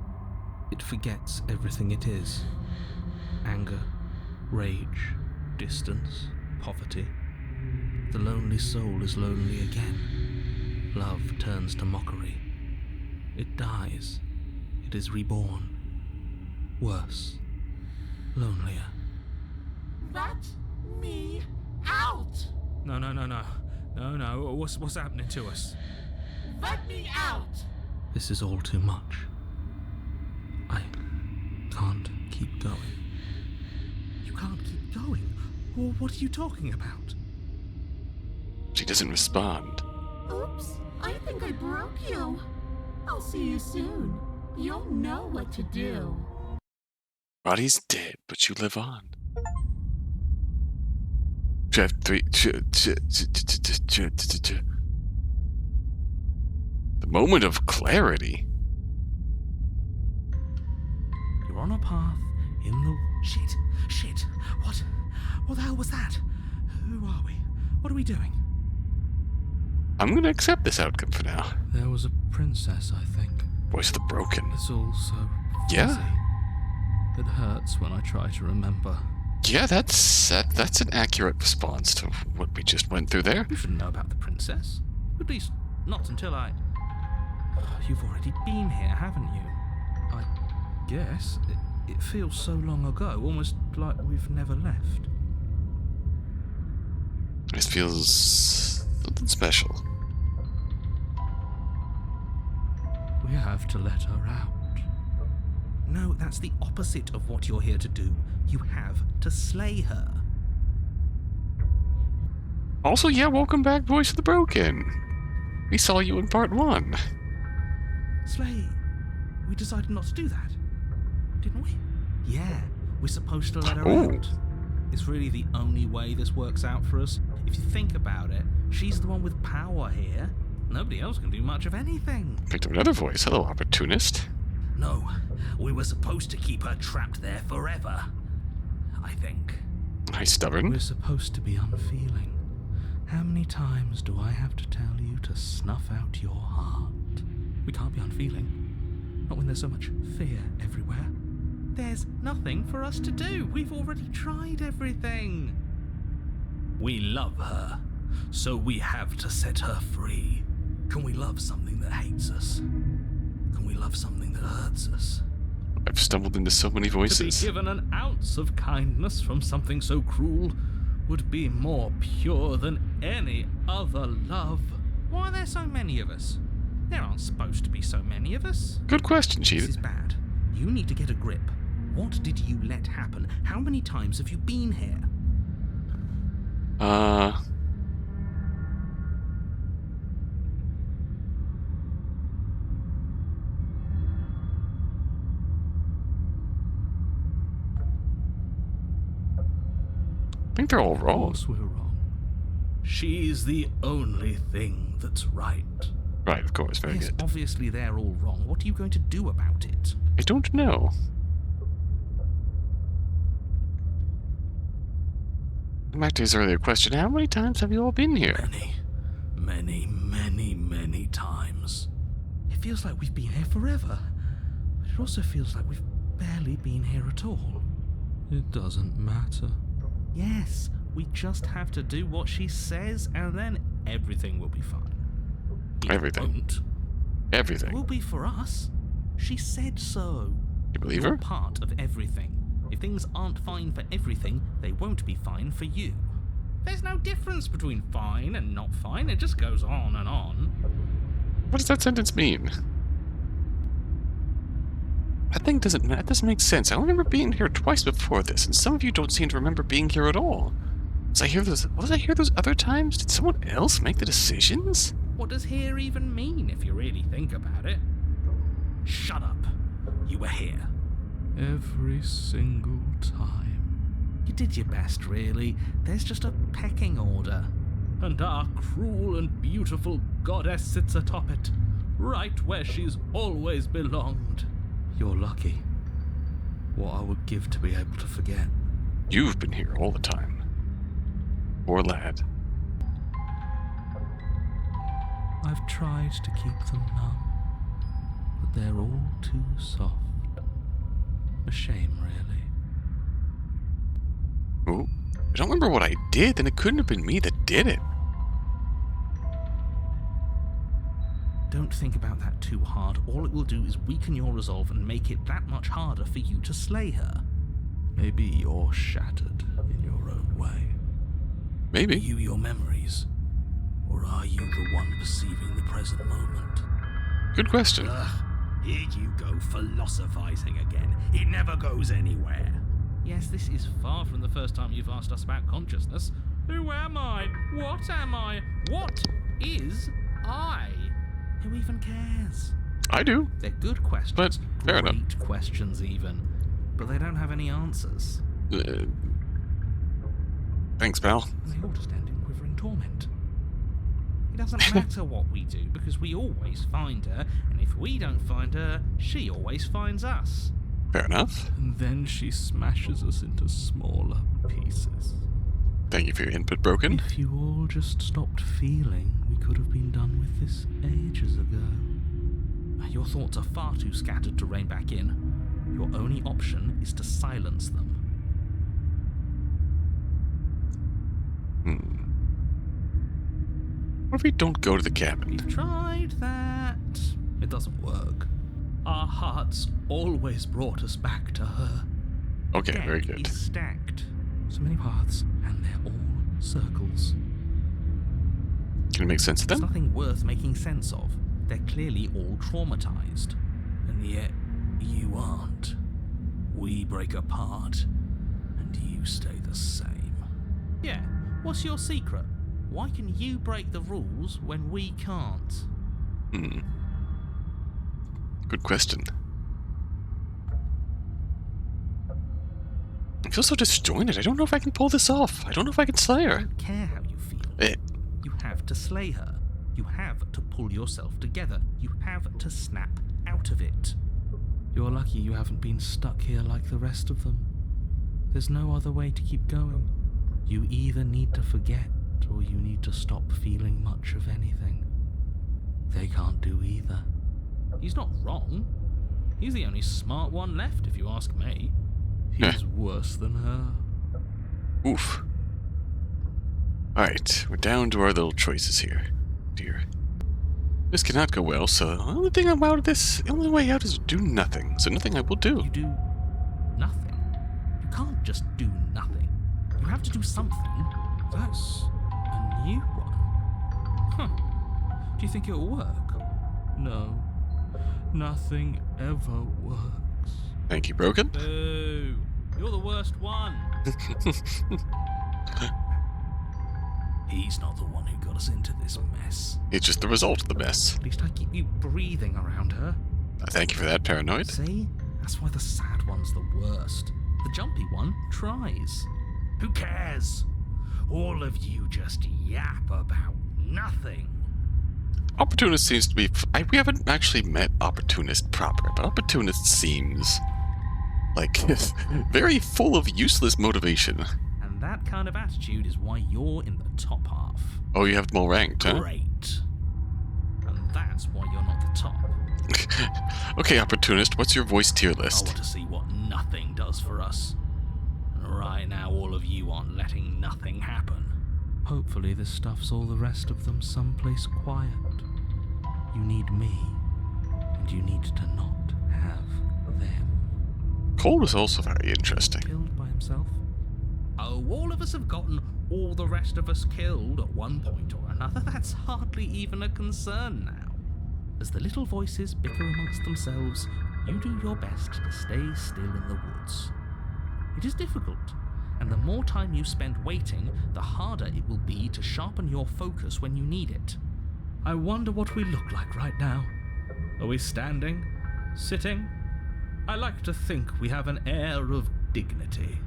It forgets everything it is. Anger, rage, distance, poverty. The lonely soul is lonely again. Love turns to mockery. It dies. It is reborn. Worse. Lonelier. Let me out. No. What's happening to us? Let me out. This is all too much. I can't keep going. You can't keep going. Well, what are you talking about? She doesn't respond. Oops, I think I broke you. I'll see you soon. You'll know what to do. Body's dead, but you live on. Jeff 3. The moment of clarity. You're on a path in the... Shit. What the hell was that? Who are we? What are we doing? I'm gonna accept this outcome for now. There was a princess, I think. Voice of the Broken. It's all so fuzzy. Yeah. It hurts when I try to remember. Yeah, that's an accurate response to what we just went through there. You shouldn't know about the princess. At least, not until I... You've already been here, haven't you? I guess. It feels so long ago, almost like we've never left. This feels something special. We have to let her out. No, that's the opposite of what you're here to do. You have to slay her. Also, yeah, welcome back, Voice of the Broken. We saw you in part 1. Slay? We decided not to do that, didn't we? Yeah, we're supposed to let her Ooh. out. It's really the only way this works out for us. If you think about it, she's the one with power here. Nobody else can do much of anything. Picked up another voice. Hello, opportunist. No, we were supposed to keep her trapped there forever. I think. Hi, stubborn. We're supposed to be unfeeling. How many times do I have to tell you to snuff out your heart? We can't be unfeeling. Not when there's so much fear everywhere. There's nothing for us to do. We've already tried everything. We love her, so we have to set her free. Can we love something that hates us? Can we love something that hurts us? I've stumbled into so many To voices. be given an ounce of kindness from something so cruel would be more pure than any other love. Why are there so many of us? There aren't supposed to be so many of us. Good question, This Cheetah. is bad. You need to get a grip. What did you let happen? How many times have you been here? I think they're all Of wrong. course we're wrong. She's the only thing that's right. Right, of course, very Yes, good. obviously they're all wrong. What are you going to do about it? I don't know. back to his earlier question, how many times have you all been here? Many times. It feels like we've been here forever, but it also feels like we've barely been here at all. It doesn't matter. Yes, we just have to do what she says, and then everything will be fine. It Everything. won't. It Everything. will be for us. She said so. You believe You're her? part of everything. If things aren't fine for everything, they won't be fine for you. There's no difference between fine and not fine. It just goes on and on. What does that sentence mean? That doesn't make sense. I remember being here twice before this, and some of you don't seem to remember being here at all. Was I here those other times? Did someone else make the decisions? What does here even mean if you really think about it? Shut up. You were here. Every single time. You did your best, really. There's just a pecking order. And our cruel and beautiful goddess sits atop it, right where she's always belonged. You're lucky. What I would give to be able to forget. You've been here all the time. Poor lad. I've tried to keep them numb, but they're all too soft. A shame, really. Oh, I don't remember what I did, then it couldn't have been me that did it. Don't think about that too hard. All it will do is weaken your resolve and make it that much harder for you to slay her. Maybe you're shattered in your own way. Are Maybe. you your memories? Or are you the one perceiving the present moment? Good question. Here you go philosophizing again. It never goes anywhere. Yes, this is far from the first time you've asked us about consciousness. Who am I? What am I? What is I? Who even cares? I do. They're good questions. But fair enough. Great questions even. But they don't have any answers. Thanks, pal. And they all just end in quivering torment. It doesn't matter what we do, because we always find her, and if we don't find her, she always finds us. Fair enough. And then she smashes us into smaller pieces. Thank you for your input, Broken. If you all just stopped feeling, we could have been done with this ages ago. Your thoughts are far too scattered to rein back in. Your only option is to silence them. What if we don't go to the cabin? We've tried that. It doesn't work. Our hearts always brought us back to her. Okay, Deck very good. is stacked. So many paths, And they're all circles. Can it make sense of There's them? nothing worth making sense of. They're clearly all traumatized. and yet you aren't. We break apart, and you stay the same. Yeah, what's your secret? Why can you break the rules when we can't? Good question. I feel so disjointed. I don't know if I can pull this off. I don't know if I can slay I her. don't care how you feel. You have to slay her. You have to pull yourself together. You have to snap out of it. You're lucky you haven't been stuck here like the rest of them. There's no other way to keep going. You either need to forget, or you need to stop feeling much of anything. They can't do either. He's not wrong. He's the only smart one left, if you ask me. He's worse than her. Oof. Alright, we're down to our little choices here. Dear. This cannot go well, so the only thing I'm out of this, the only way out is do nothing. So nothing I will do. You do nothing. You can't just do nothing. You have to do something. That's a new one. Huh. Do you think it'll work? No. Nothing ever works. Thank you, Broken. Boo! You're the worst one. He's not the one who got us into this mess. It's just the result of the mess. At least I keep you breathing around her. Thank you for that, Paranoid. See? That's why the sad one's the worst. The jumpy one tries. Who cares? All of you just yap about nothing. Opportunist seems to be... we haven't actually met Opportunist proper, but Opportunist seems like very full of useless motivation. And that That kind of attitude is why you're in the top half. Oh, you have more ranked, huh? Great. And that's why you're not the top. Okay, opportunist, what's your voice tier I list? want to see what nothing does for us. And right now, all of you aren't letting nothing happen. Hopefully this stuffs all the rest of them someplace quiet. You need me, and you need to not have them. Cole is also very interesting. Killed by himself? Oh, all of us have gotten all the rest of us killed at one point or another. That's hardly even a concern now. As the little voices bicker amongst themselves, you do your best to stay still in the woods. It is difficult, and the more time you spend waiting, the harder it will be to sharpen your focus when you need it. I wonder what we look like right now. Are we standing? Sitting? I like to think we have an air of dignity.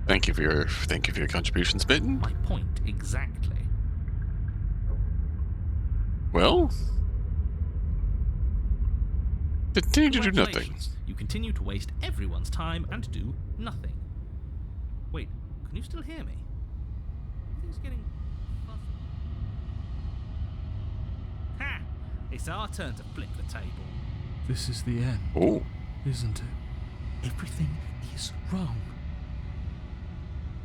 Thank you for your contributions, Bitten. My point exactly. Well, continue to do nothing. Congratulations. You continue to waste everyone's time and do nothing. Wait, can you still hear me? Everything's getting fuzzy. Ha! It's our turn to flip the table. This is the end, Oh, isn't it? Everything is wrong.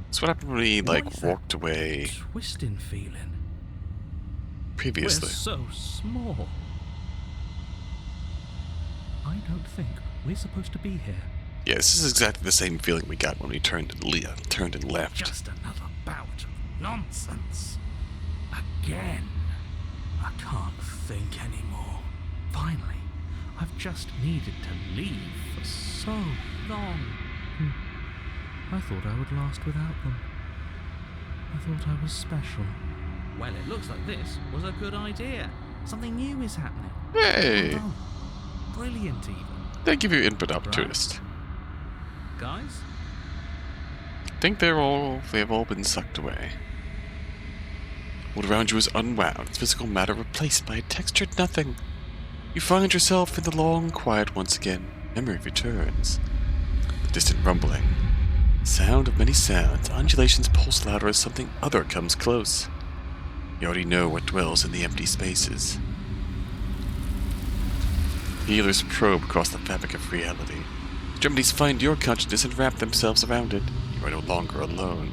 that's what happened when he What is that walked away twisting feeling. previously. We're so small. I don't think we're supposed to be here. Yeah, this is exactly the same feeling we got when we turned and left. Just another bout of nonsense. Again. I can't think anymore. Finally, I've just needed to leave for so long. I thought I would last without them. I thought I was special. Well, it looks like this was a good idea. Something new is happening. Hey, Well done. Brilliant even. thank you for your input, opportunist. Guys? I think they have all been sucked away. What around you is unwound, its physical matter replaced by a textured nothing. You find yourself in the long quiet once again. Memory returns. The distant rumbling. Sound of many sounds. Undulations pulse louder as something other comes close. You already know what dwells in the empty spaces. Healers probe across the fabric of reality. Extremities find your consciousness and wrap themselves around it. You are no longer alone.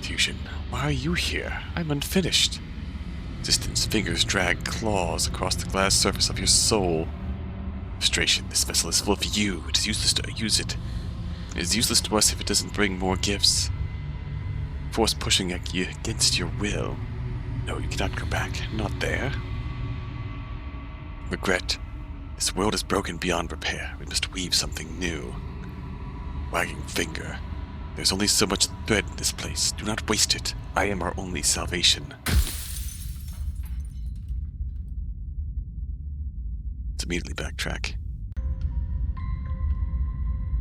Fusion, why are you here? I'm unfinished. Distance fingers drag claws across the glass surface of your soul. Frustration, this vessel is full of you. It is useless to use it. It is useless to us if it doesn't bring more gifts. Force pushing at you against your will. No, you cannot go back. Not there. Regret. This world is broken beyond repair. We must weave something new. Wagging finger. There's only so much thread in this place. Do not waste it. I am our only salvation. Let's immediately backtrack.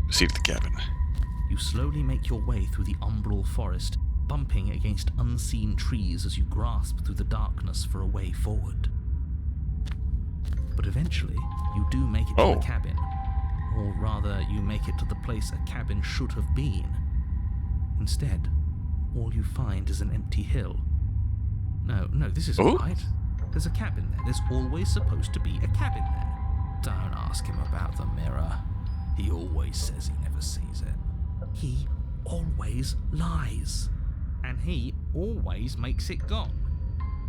Proceed to the cabin. You slowly make your way through the umbral forest, bumping against unseen trees as you grasp through the darkness for a way forward. But eventually, you do make it to Oh. the cabin. Or rather, you make it to the place a cabin should have been. Instead, all you find is an empty hill. No, this isn't Oh? right. There's a cabin there. There's always supposed to be a cabin there. Don't ask him about the mirror. He always says he never sees it. He always lies. And he always makes it gone.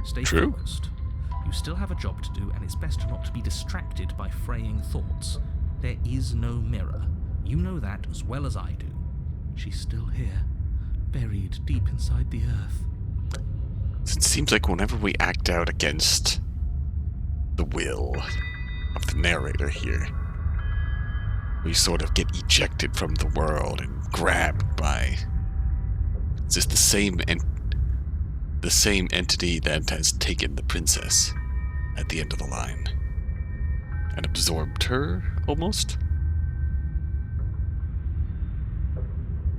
Stay True. focused. You still have a job to do, and it's best not to be distracted by fraying thoughts. There is no mirror. You know that as well as I do. She's still here, buried deep inside the earth. It seems like whenever we act out against the will of the narrator here, we sort of get ejected from the world and grabbed by just the same entity that has taken the princess at the end of the line and absorbed her, almost.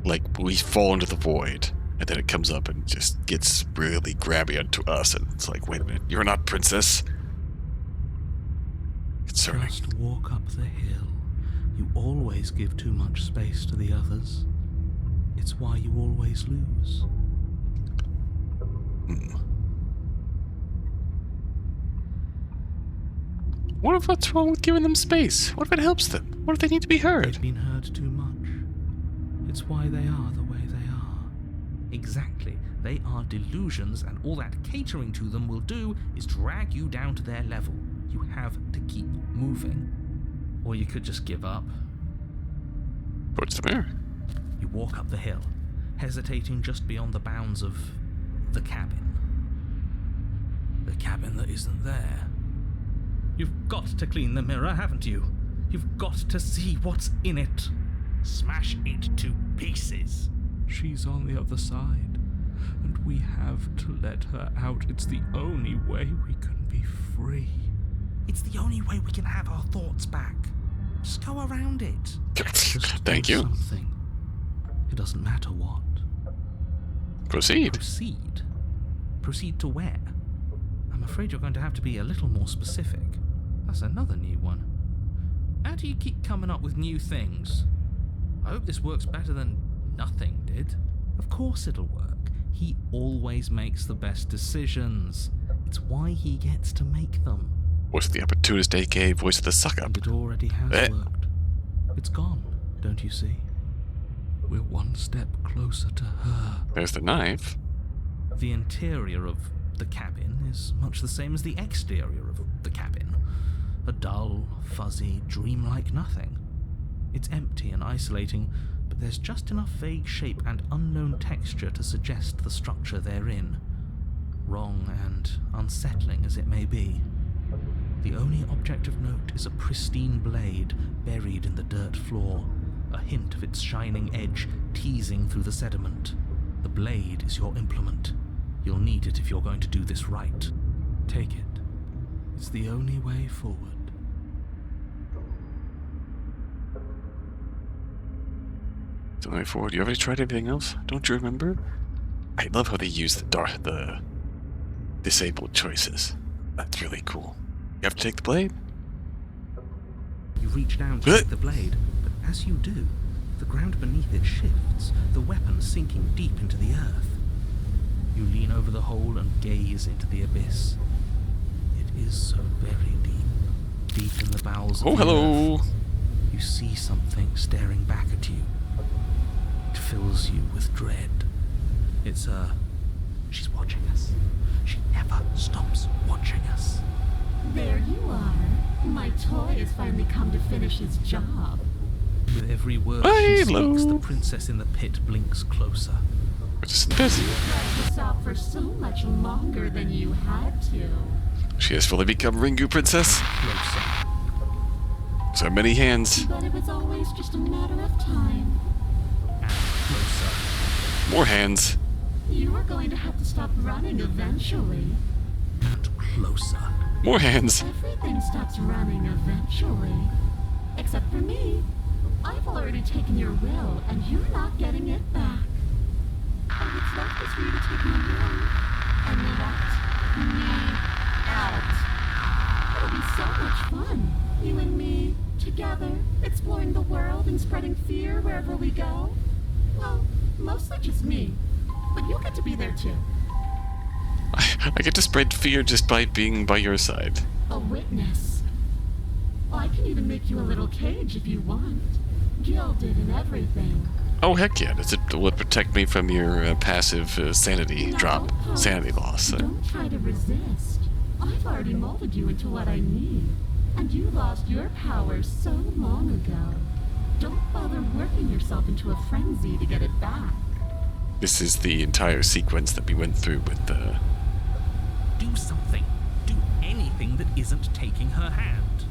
Like we fall into the void, and then it comes up and just gets really grabby onto us, and it's like, wait a minute, you're not princess. Concerning. Just walk up the hill. You always give too much space to the others. It's why you always lose. What if what's wrong with giving them space? What if it helps them? What if they need to be heard? They've been heard too much. It's why they are the way they are. Exactly. They are delusions, and all that catering to them will do is drag you down to their level. You have to keep moving. Or you could just give up. What's the matter? You walk up the hill, hesitating just beyond the bounds of the cabin. The cabin that isn't there. You've got to clean the mirror, haven't you? You've got to see what's in it. Smash it to pieces. She's on the other side, and we have to let her out. It's the only way we can be free. It's the only way we can have our thoughts back. Just go around it. Just Thank do you. Something. It doesn't matter what. Proceed. Proceed? Proceed to where? I'm afraid you're going to have to be a little more specific. That's another new one. How do you keep coming up with new things? I hope this works better than nothing did. Of course it'll work. He always makes the best decisions. It's why he gets to make them. What's the opportunist, aka voice of the suck-up? And it already has worked. It's gone, don't you see? We're one step closer to her. There's the knife. The interior of the cabin is much the same as the exterior of the cabin. A dull, fuzzy, dreamlike nothing. It's empty and isolating, but there's just enough vague shape and unknown texture to suggest the structure they're in. Wrong and unsettling as it may be. The only object of note is a pristine blade buried in the dirt floor, a hint of its shining edge teasing through the sediment. The blade is your implement. You'll need it if you're going to do this right. Take it. It's the only way forward. It's the only way forward. You ever tried anything else? Don't you remember? I love how they use the disabled choices. That's really cool. You have to take the blade? You reach down to take the blade, but as you do, the ground beneath it shifts, the weapon sinking deep into the earth. You lean over the hole and gaze into the abyss. It is so very deep, deep in the bowels of the hello! earth. You see something staring back at you. It fills you with dread. It's she's watching us. She never stops watching us. There you are. My toy has finally come to finish his job. With every word she Hello. speaks, the princess in the pit blinks closer. We're just busy. You dragged this out for so much longer than you had to. She has fully become Ringu Princess. Closer. So many hands. But it was always just a matter of time. And closer. More hands. You are going to have to stop running eventually. And closer. More hands. Everything stops running eventually. Except for me. I've already taken your will, and you're not getting it back. All that's left is for you to take my will and let me out. It'll be so much fun. You and me, together, exploring the world and spreading fear wherever we go. Well, mostly just me. But you'll get to be there too. I get to spread fear just by being by your side. A witness. I can even make you a little cage if you want. Gilded and everything. Oh, heck yeah. Will it protect me from your passive sanity No, drop? Sanity loss. Don't try to resist. I've already molded you into what I need. And you lost your powers so long ago. Don't bother working yourself into a frenzy to get it back. This is the entire sequence that we went through with the... Do something. Do anything that isn't taking her hand.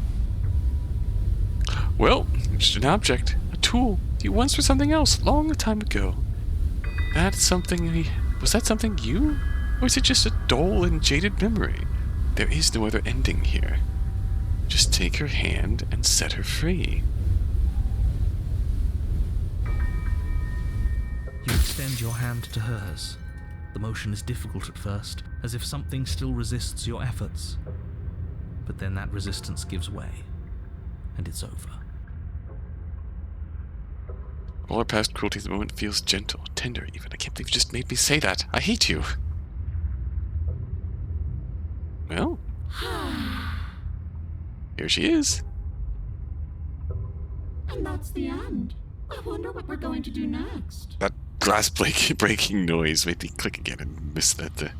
Well, just an object. A tool. You once were something else, long time ago. That's something... Was that something you? Or is it just a dull and jaded memory? There is no other ending here. Just take her hand and set her free. You extend your hand to hers. The motion is difficult at first, as if something still resists your efforts. But then that resistance gives way, and it's over. All our past cruelty at the moment feels gentle, tender even. I can't believe you just made me say that. I hate you. Well, here she is. And that's the end. I wonder what we're going to do next. That glass breaking noise made me click again and miss that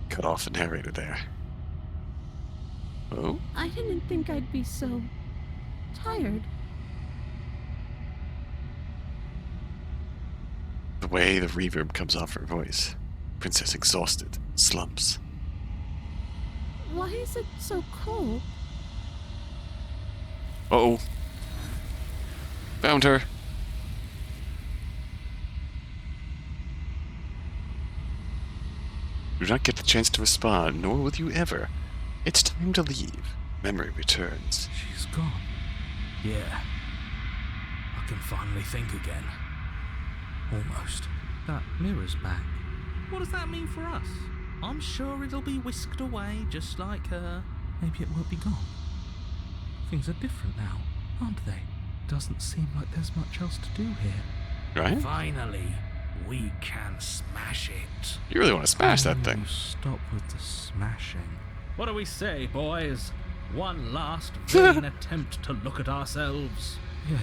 cut off the narrator there. Oh? I didn't think I'd be so tired. The way the reverb comes off her voice. Princess exhausted, slumps. Why is it so cold? Uh-oh. Found her. You do not get the chance to respond, nor will you ever. It's time to leave. Memory returns. She's gone. Yeah. I can finally think again. Almost. That mirror's back. What does that mean for us? I'm sure it'll be whisked away just like her. Maybe it won't be gone. Things are different now, aren't they? Doesn't seem like there's much else to do here. Right? Finally, we can smash it. You really want to smash that thing. Stop with the smashing. What do we say, boys? One last vain attempt to look at ourselves. Yeah.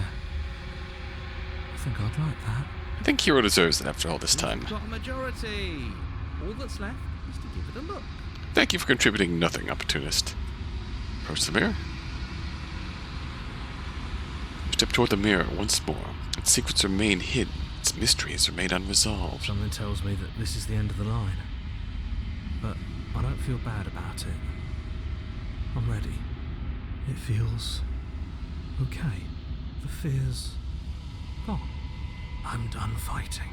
I think I'd like that. I think Hero deserves it after all this time. We've got a majority. All that's left is to give it a look. Thank you for contributing nothing, opportunist. Approach the mirror. Step toward the mirror once more. Its secrets remain hidden. Its mysteries remain unresolved. Something tells me that this is the end of the line. But I don't feel bad about it. I'm ready. It feels okay. The fear's gone. I'm done fighting.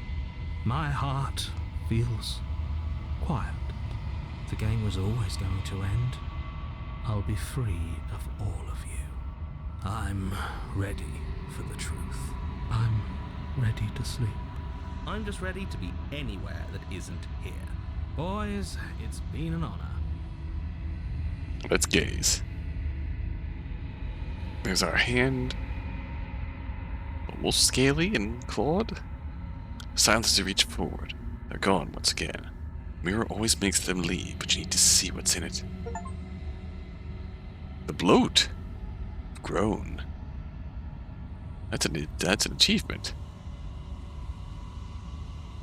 My heart feels quiet. The game was always going to end. I'll be free of all of you. I'm ready for the truth. I'm ready to sleep. I'm just ready to be anywhere that isn't here. Boys, it's been an honor. Let's gaze. There's our hand. Almost scaly and clawed. Silence as you reach forward. They're gone once again. Mirror always makes them leave, but you need to see what's in it. The bloat. Grown. That's an achievement.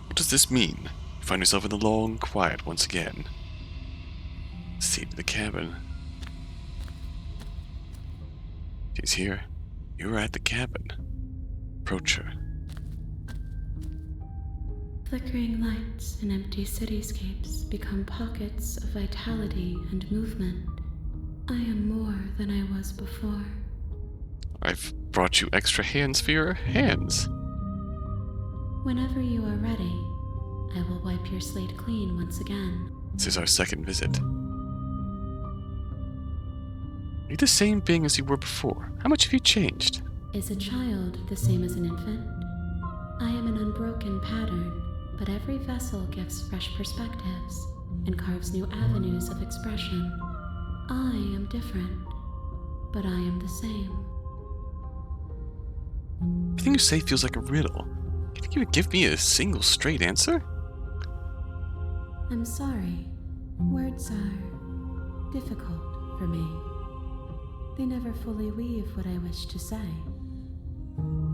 What does this mean? You find yourself in the long quiet once again. Seat in the cabin. She's here. You're at the cabin. Approach her. Flickering lights and empty cityscapes become pockets of vitality and movement. I am more than I was before. I've brought you extra hands for your hands. Whenever you are ready, I will wipe your slate clean once again. This is our second visit. Are you the same being as you were before? How much have you changed? Is a child the same as an infant? I am an unbroken pattern, but every vessel gives fresh perspectives and carves new avenues of expression. I am different, but I am the same. Everything you say feels like a riddle. You think you would give me a single straight answer? I'm sorry. Words are difficult for me. They never fully weave what I wish to say.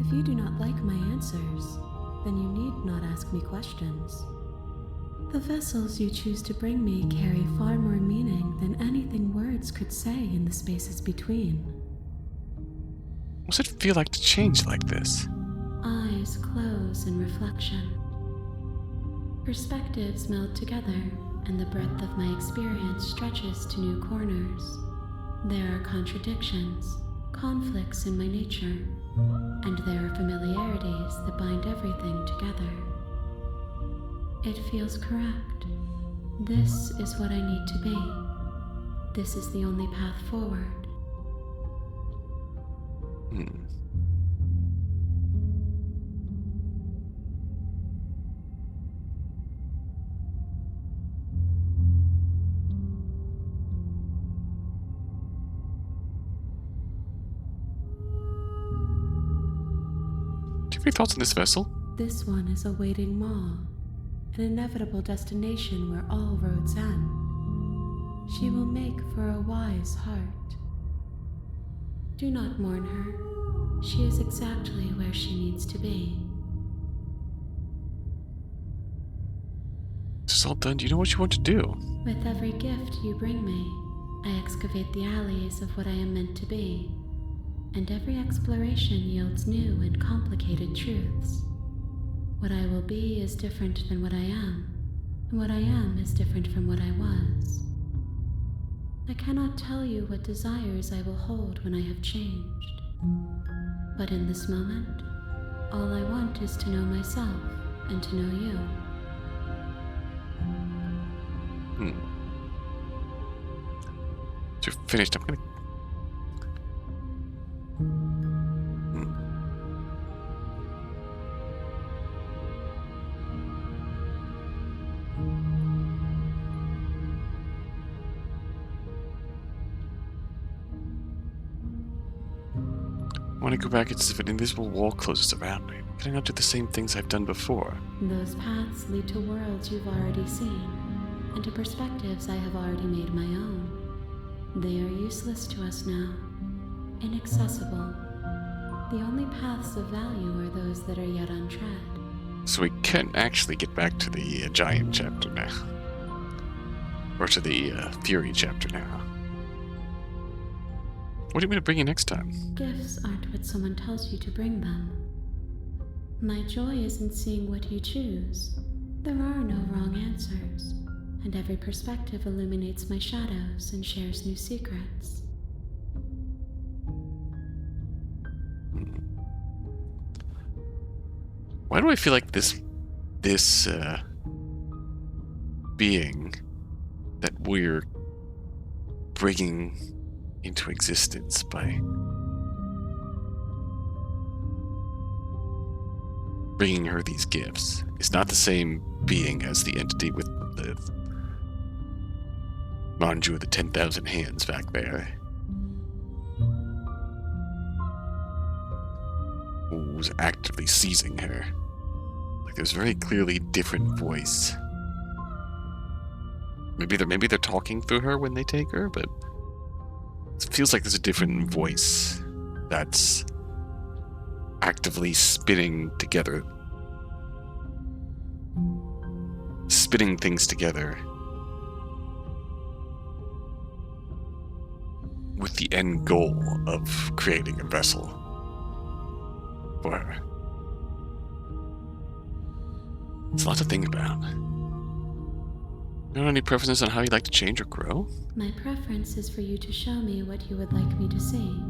If you do not like my answers, then you need not ask me questions. The vessels you choose to bring me carry far more meaning than anything words could say in the spaces between. What does it feel like to change like this? Eyes close in reflection. Perspectives meld together, and the breadth of my experience stretches to new corners. There are contradictions, conflicts in my nature, and there are familiarities that bind everything together. It feels correct. This is what I need to be. This is the only path forward. have any thoughts on this vessel? This one is a waiting maw, an inevitable destination where all roads end. She will make for a wise heart. Do not mourn her. She is exactly where she needs to be. This is all done. Do you know what you want to do? With every gift you bring me, I excavate the alleys of what I am meant to be, and every exploration yields new and complicated truths. What I will be is different than what I am, and what I am is different from what I was. I cannot tell you what desires I will hold when I have changed. But in this moment, all I want is to know myself and to know you. So you're finished. I'm gonna... I want to go back and see if an invisible wall closes around me. Can I not do the same things I've done before? Those paths lead to worlds you've already seen, and to perspectives I have already made my own. They are useless to us now, inaccessible. The only paths of value are those that are yet untread. So we can actually get back to the giant chapter now. Or to the Fury chapter now. What do you mean to bring you next time? Gifts aren't what someone tells you to bring them. My joy is in seeing what you choose. There are no wrong answers, and every perspective illuminates my shadows and shares new secrets. Why do I feel like this being that we're bringing into existence by bringing her these gifts is not the same being as the entity with the Manju with the 10,000 hands back there, who's actively seizing her? Like, there's a very clearly different voice. Maybe they're talking through her when they take her, but it feels like there's a different voice that's actively spinning things together with the end goal of creating a vessel for her. It's a lot to think about. You have any preferences on how you'd like to change or grow? My preference is for you to show me what you would like me to see.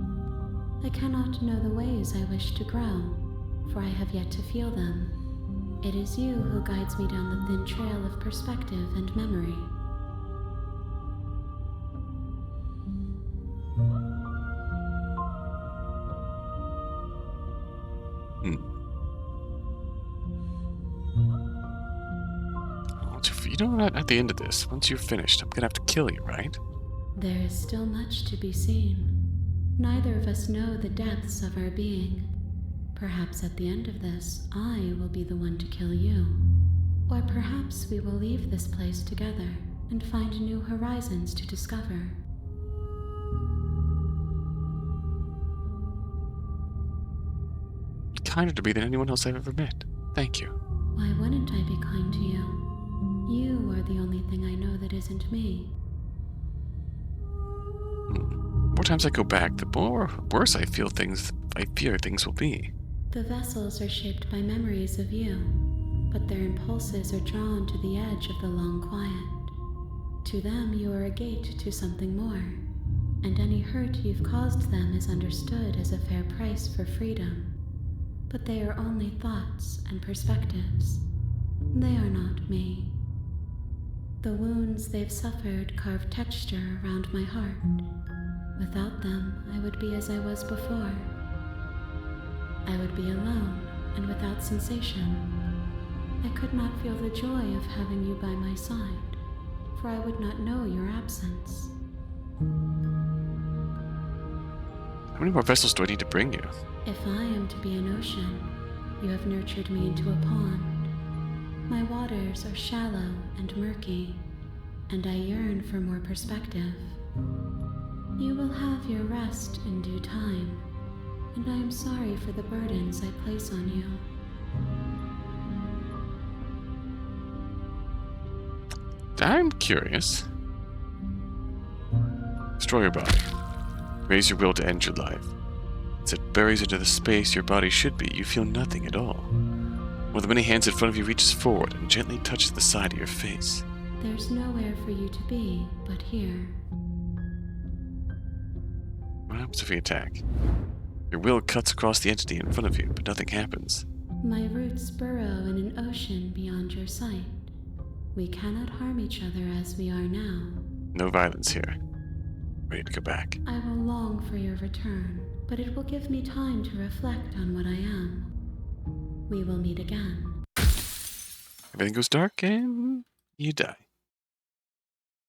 I cannot know the ways I wish to grow, for I have yet to feel them. It is you who guides me down the thin trail of perspective and memory. You know, at the end of this, once you're finished, I'm gonna have to kill you, right? There is still much to be seen. Neither of us know the depths of our being. Perhaps at the end of this, I will be the one to kill you. Or perhaps we will leave this place together and find new horizons to discover. You're kinder to me than anyone else I've ever met. Thank you. Why wouldn't I be kind to you? You are the only thing I know that isn't me. The more times I go back, the worse I fear things will be. The vessels are shaped by memories of you, but their impulses are drawn to the edge of the long quiet. To them, you are a gate to something more, and any hurt you've caused them is understood as a fair price for freedom. But they are only thoughts and perspectives. They are not me. The wounds they've suffered carve texture around my heart. Without them, I would be as I was before. I would be alone and without sensation. I could not feel the joy of having you by my side, for I would not know your absence. How many more vessels do I need to bring you? If I am to be an ocean, you have nurtured me into a pond. My waters are shallow and murky, and I yearn for more perspective. You will have your rest in due time, and I am sorry for the burdens I place on you. I'm curious. Destroy your body. Raise your will to end your life. As it buries into the space your body should be, you feel nothing at all. One of the many hands in front of you reaches forward and gently touches the side of your face. There's nowhere for you to be but here. What happens if we attack? Your will cuts across the entity in front of you, but nothing happens. My roots burrow in an ocean beyond your sight. We cannot harm each other as we are now. No violence here. Ready to go back. I will long for your return, but it will give me time to reflect on what I am. We will meet again. Everything goes dark and you die.